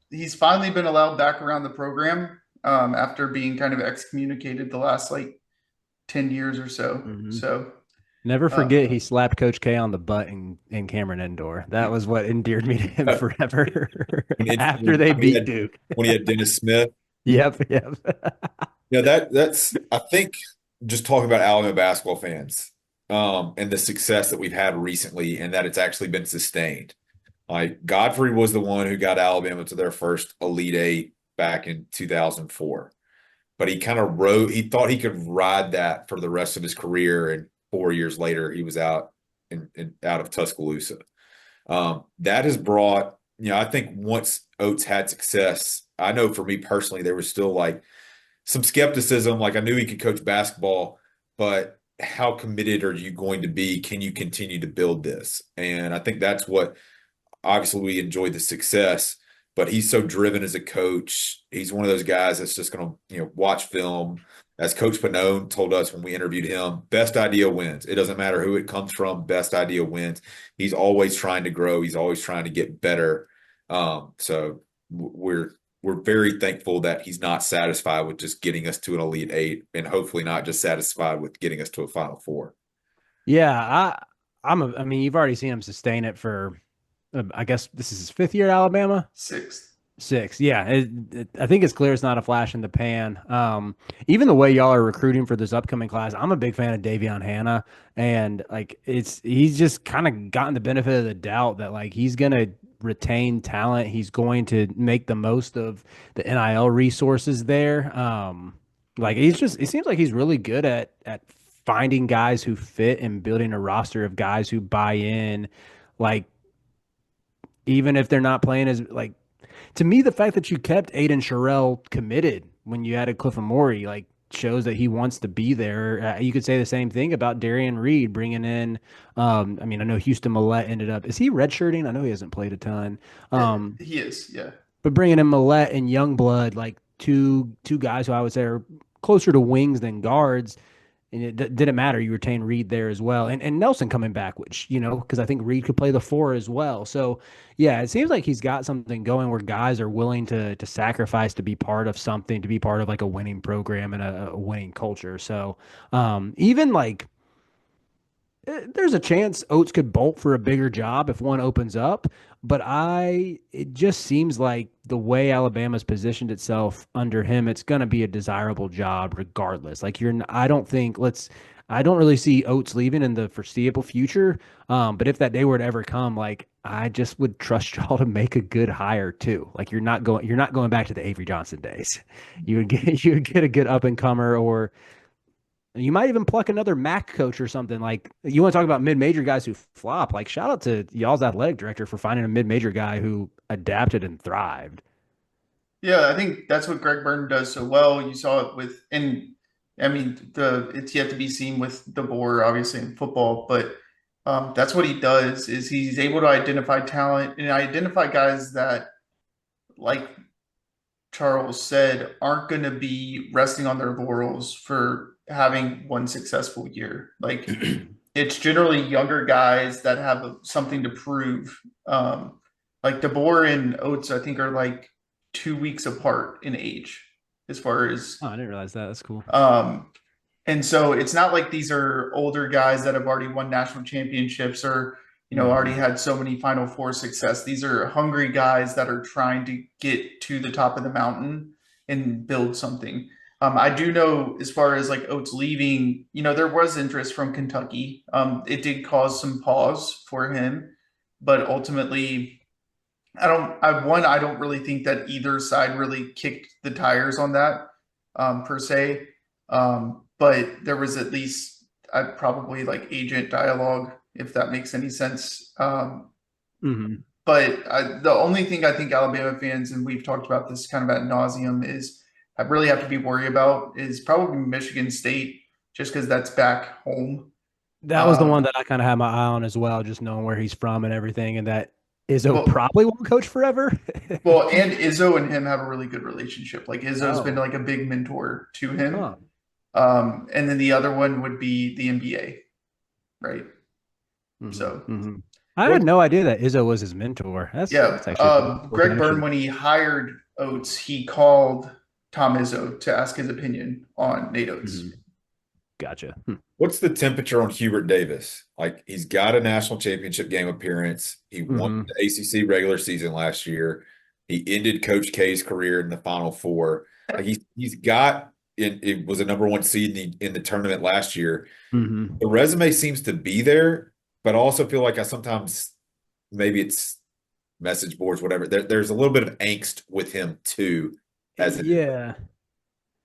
He's finally been allowed back around the program after being kind of excommunicated the last 10 years or so. Mm-hmm. So never forget he slapped Coach K on the butt in Cameron Indoor. That was what endeared me to him forever. After they beat Duke. When he had Dennis Smith. Yep. That's I think just talking about Alabama basketball fans and the success that we've had recently and that it's actually been sustained. Like Godfrey was the one who got Alabama to their first Elite Eight back in 2004. but he he thought he could ride that for the rest of his career. And 4 years later, he was out out of Tuscaloosa. That has brought, I think once Oates had success, I know for me personally, there was still like some skepticism. Like I knew he could coach basketball, but how committed are you going to be? Can you continue to build this? And I think that's what obviously we enjoyed the success, but he's so driven as a coach. He's one of those guys that's just going to, watch film. As Coach Pannone told us when we interviewed him, best idea wins. It doesn't matter who it comes from, best idea wins. He's always trying to grow. He's always trying to get better. So we're very thankful that he's not satisfied with just getting us to an Elite Eight, and hopefully not just satisfied with getting us to a Final Four. Yeah, I mean, you've already seen him sustain it for, I guess this is his 5th year at Alabama. Sixth. 6. Yeah. I think it's clear it's not a flash in the pan. Even the way y'all are recruiting for this upcoming class, I'm a big fan of Davion Hannah. And like, he's just kind of gotten the benefit of the doubt that like, he's going to retain talent. He's going to make the most of the NIL resources there. Like it seems like he's really good at finding guys who fit and building a roster of guys who buy in, like, even if they're not playing as like, to me, the fact that you kept Aiden Sherrill committed when you added Cliff Amori, like, shows that he wants to be there. You could say the same thing about Darian Reed bringing in. I mean, I know Houston Millette ended up. Is he redshirting? I know he hasn't played a ton. He is, yeah. But bringing in Millette and Youngblood, like two guys who I would say are closer to wings than guards. And it didn't matter. You retain Reed there as well. And Nelson coming back, which, because I think Reed could play the 4 as well. So, yeah, it seems like he's got something going where guys are willing to sacrifice to be part of something, to be part of like a winning program and a winning culture. So, even like, there's a chance Oates could bolt for a bigger job if one opens up, but it just seems like the way Alabama's positioned itself under him, it's going to be a desirable job regardless. Like I don't really see Oates leaving in the foreseeable future. But if that day were to ever come, like I just would trust y'all to make a good hire too. Like you're not going back to the Avery Johnson days. You would get a good up and comer, or you might even pluck another MAC coach or something. Like you want to talk about mid-major guys who flop. Like shout out to y'all's athletic director for finding a mid-major guy who adapted and thrived. Yeah, I think that's what Greg Byrne does so well. You saw it and I mean, it's yet to be seen with DeBoer, obviously in football, but that's what he does is he's able to identify talent and identify guys that, like Charles said, aren't going to be resting on their laurels for having one successful year. Like it's generally younger guys that have something to prove. Like DeBoer and Oates, I think, are like 2 weeks apart in age as far as Oh, I didn't realize that. That's cool. and so it's not like these are older guys that have already won national championships or already had so many Final Four success. These are hungry guys that are trying to get to the top of the mountain and build something. I do know as far as like Oates leaving, there was interest from Kentucky. It did cause some pause for him, but ultimately, I don't really think that either side really kicked the tires on that per se. But there was at least probably like agent dialogue, if that makes any sense. But the only thing I think Alabama fans, and we've talked about this kind of ad nauseum, is I really have to be worried about is probably Michigan State, just because that's back home. That was the one that I kind of had my eye on as well, just knowing where he's from and everything, and that Izzo probably won't coach forever. Well, and Izzo and him have a really good relationship. Like Izzo's been like a big mentor to him. And then the other one would be the NBA, right? So I had no idea that Izzo was his mentor. That's actually Greg Byrne, when he hired Oates, he called Tom Izzo to ask his opinion on Nate Oates. Gotcha. What's the temperature on Hubert Davis? Like he's got a national championship game appearance. He won the ACC regular season last year. He ended Coach K's career in the Final Four. Like he's got it was a #1 seed in the tournament last year. The resume seems to be there, but I also feel like I sometimes maybe it's message boards, whatever. There's a little bit of angst with him too.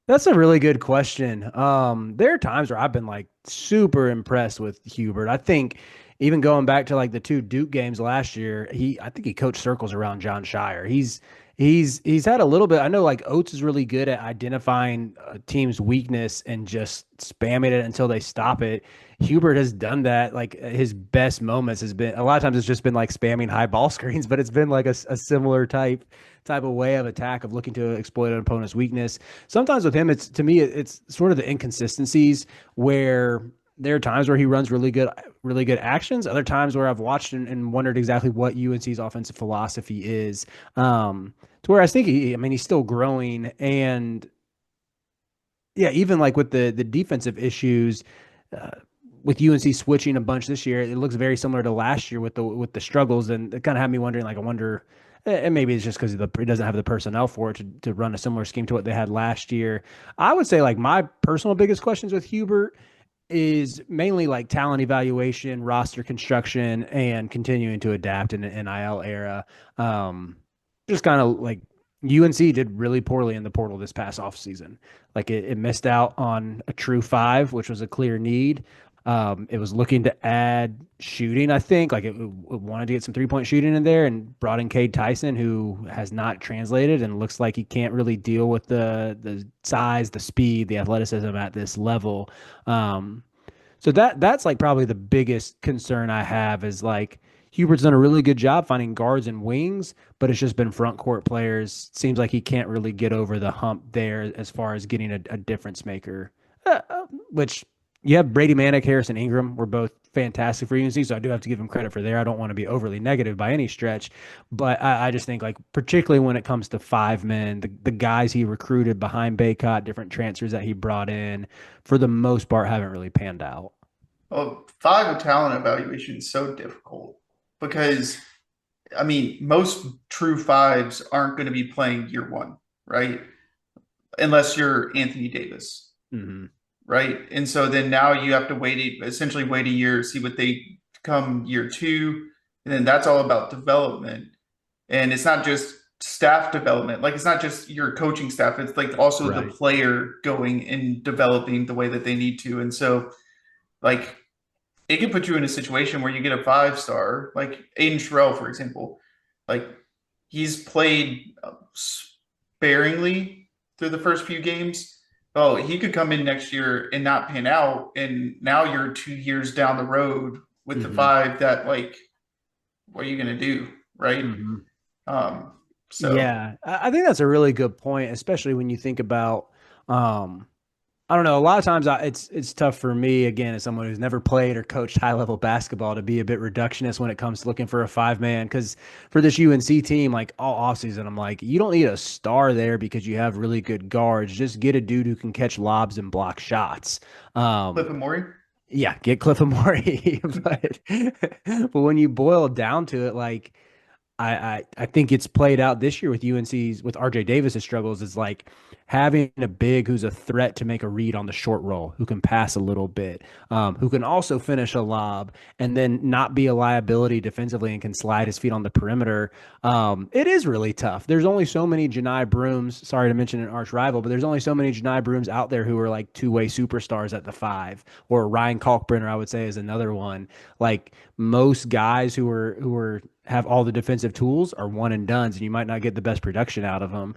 That's a really good question. There are times where I've been like super impressed with Hubert. I think even going back to like the two Duke games last year, I think he coached circles around John Shire. He's had a little bit. I know like Oates is really good at identifying a team's weakness and just spamming it until they stop it. Hubert has done that. Like his best moments has been a lot of times it's just been like spamming high ball screens, but it's been like a similar type of way of attack of looking to exploit an opponent's weakness. Sometimes with him, it's to me, it's sort of the inconsistencies where there are times where he runs really good actions. Other times where I've watched and wondered exactly what UNC's offensive philosophy is. To where I think I mean, he's still growing, and yeah, even like with the defensive issues, uh, with UNC switching a bunch this year, it looks very similar to last year with the struggles, and it kind of had me wondering. Like, I wonder, and maybe it's just because it doesn't have the personnel for it to run a similar scheme to what they had last year. I would say like my personal biggest questions with Hubert is mainly like talent evaluation, roster construction, and continuing to adapt in the NIL era. Just kind of like UNC did really poorly in the portal this past offseason. Like it missed out on a true five, which was a clear need. It was looking to add shooting, I think. Like it wanted to get some 3-point shooting in there and brought in Cade Tyson, who has not translated and looks like he can't really deal with the size, the speed, the athleticism at this level. Um, so that's like probably the biggest concern I have is like Hubert's done a really good job finding guards and wings, but it's just been front court players. Seems like he can't really get over the hump there as far as getting a difference maker. Which you have Brady Manick, Harrison Ingram were both fantastic for UNC, so I do have to give him credit for there. I don't want to be overly negative by any stretch, but I just think like particularly when it comes to five men, the guys he recruited behind Baycott, different transfers that he brought in, for the most part haven't really panned out. Well, five talent evaluation is so difficult because, I mean, most true fives aren't going to be playing year one, right? Unless you're Anthony Davis, Mm-hmm. right? And so then now you have to essentially wait a year, see what they come year two. And then that's all about development. And it's not just staff development. Like it's not just your coaching staff. It's like also the Right. player going and developing the way that they need to. And so like it can put you in a situation where you get a 5-star, like Aiden Sherrill, for example. Like he's played sparingly through the first few games. Oh, he could come in next year and not pan out, and now you're 2 years down the road with the Mm-hmm. five. That like, what are you gonna do, right? Mm-hmm. Um, so Yeah, I think that's a really good point, especially when you think about, um, I don't know. A lot of times, it's tough for me again as someone who's never played or coached high level basketball to be a bit reductionist when it comes to looking for a five man. Because for this UNC team, like all offseason, I'm like, you don't need a star there because you have really good guards. Just get a dude who can catch lobs and block shots. Cliff Um, and Morey. yeah, get Cliff Amore. But when you boil down to it, like I think it's played out this year with UNC's with RJ Davis's struggles is like having a big who's a threat to make a read on the short roll, who can pass a little bit, who can also finish a lob, and then not be a liability defensively and can slide his feet on the perimeter. It is really tough. There's only so many Janai Brooms. Sorry to mention an arch rival, but there's only so many Janai Brooms out there who are like two-way superstars at the five. Or Ryan Kalkbrenner, I would say, is another one. Like most guys who are have all the defensive tools are one and dones, and you might not get the best production out of them.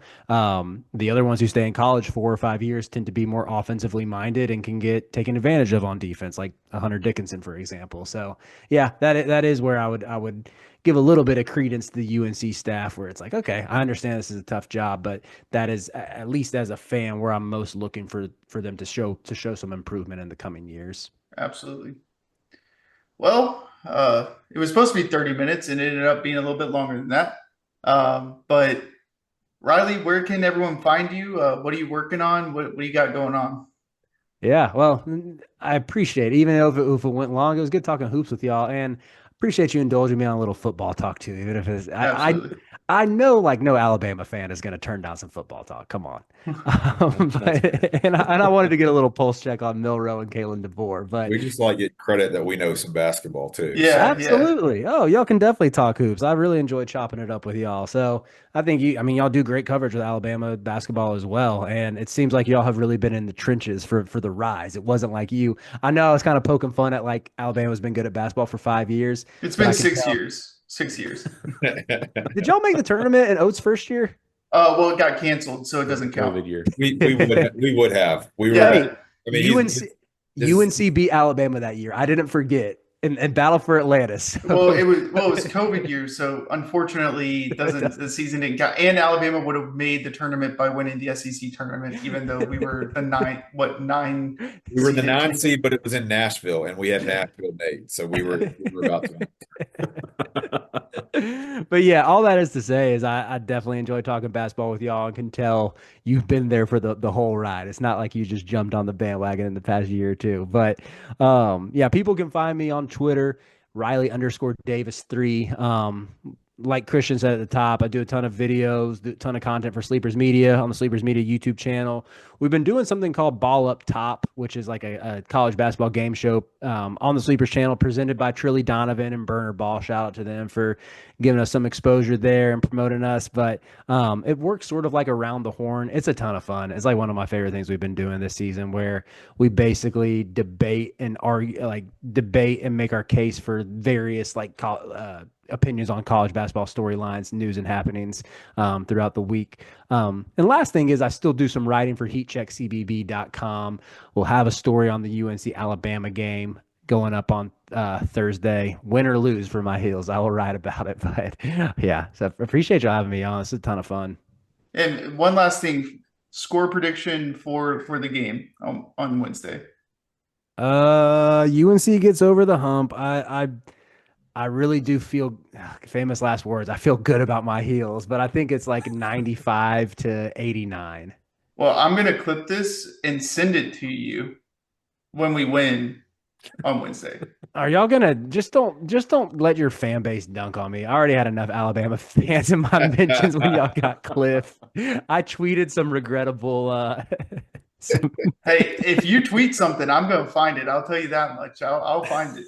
The other ones who stay in college 4 or 5 years tend to be more offensively minded and can get taken advantage of on defense, like Hunter Dickinson, for example. So yeah, that is where I would give a little bit of credence to the UNC staff, where it's like, okay, I understand this is a tough job, but that is at least as a fan where I'm most looking for them to show some improvement in the coming years. Absolutely. Well, it was supposed to be 30 minutes and it ended up being a little bit longer than that. But Riley, where can everyone find you? What are you working on? What do you got going on? Yeah, well, I appreciate it. Even if it went long, it was good talking hoops with y'all, and appreciate you indulging me on a little football talk too. Even if it's, Absolutely. I know, like, no Alabama fan is going to turn down some football talk. Come on. And I wanted to get a little pulse check on Milrow and Kalen DeVore, but We just like get credit that we know some basketball too. So Yeah, yeah. absolutely. Oh, y'all can definitely talk hoops. I really enjoy chopping it up with y'all. So I think I mean, y'all do great coverage with Alabama basketball as well. And it seems like y'all have really been in the trenches for the rise. It wasn't like you. I know I was kind of poking fun at like Alabama's been good at basketball for 5 years, It's but been I can 6 tell. years. 6 years. Did y'all make the tournament in Oates' first year? Well, it got canceled, so it doesn't count. COVID year. we would have. We were. Yeah. Hey, I mean, UNC UNC beat Alabama that year. I didn't forget. And battle for Atlantis. Well, it was COVID year, so unfortunately, the season didn't count. And Alabama would have made the tournament by winning the SEC tournament, even though we were the nine. we were the seeded 9 team. seed, but it was in Nashville, and we had Nashville Nate, so we were about to. But yeah, all that is to say is I definitely enjoy talking basketball with y'all and can tell you've been there for the whole ride. It's not like you just jumped on the bandwagon in the past year or two. But yeah, people can find me on Twitter, Riley_Davis3. Like Christian said at the top, I do a ton of videos, do a ton of content for Sleepers Media on the Sleepers Media YouTube channel. We've been doing something called Ball Up Top, which is like a college basketball game show on the Sleepers channel presented by Trilly Donovan and Burner Ball. Shout out to them for giving us some exposure there and promoting us. But it works sort of like around the horn. It's a ton of fun. It's like one of my favorite things we've been doing this season, where we basically debate and argue, like debate and make our case for various like opinions on college basketball storylines, news, and happenings throughout the week. And last thing is I still do some writing for heatcheckcbb.com. We'll have a story on the UNC Alabama game going up on Thursday. Win or lose for my heels, I will write about it. But yeah, so appreciate you having me on. It's a ton of fun. And one last thing, score prediction for the game on Wednesday. UNC gets over the hump. I really do feel famous last words. I feel good about my heels, but I think it's like 95-89. Well, I'm gonna clip this and send it to you when we win on Wednesday. Are y'all gonna just don't let your fan base dunk on me? I already had enough Alabama fans in my mentions when y'all got Cliff. I tweeted some regrettable Hey, if you tweet something, I'm gonna find it. I'll tell you that much. I'll find it.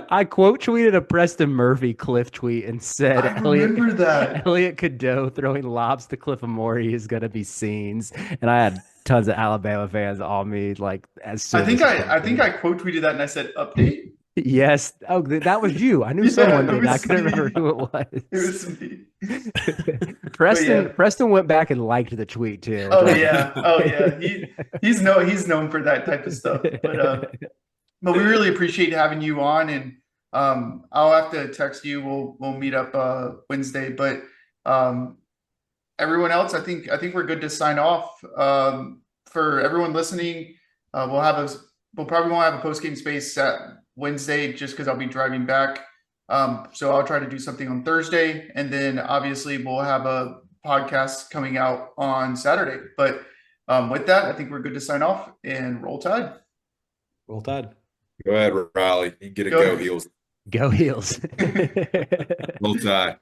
I quote tweeted a Preston Murphy Cliff tweet and said I remember that. Elliot Cadeau throwing lobs to Cliff Amore is gonna be scenes, and I had tons of Alabama fans on me like as soon. I think I quote tweeted that and I said update. Yes. Oh, that was you. I knew Yeah, someone it did. I was couldn't me. remember who it was. It was me. Preston. yeah. Preston went back and liked the tweet too. Oh yeah. He's known for that type of stuff. But we really appreciate having you on, and I'll have to text you. We'll meet up Wednesday. But everyone else, I think we're good to sign off. For everyone listening, we'll probably won't have a post game space at Wednesday just because I'll be driving back. So I'll try to do something on Thursday, and then obviously we'll have a podcast coming out on Saturday. But with that, I think we're good to sign off and roll Tide. Roll Tide. Go ahead, Riley. You can get a Go. go heels. Go Heels. Roll Tide.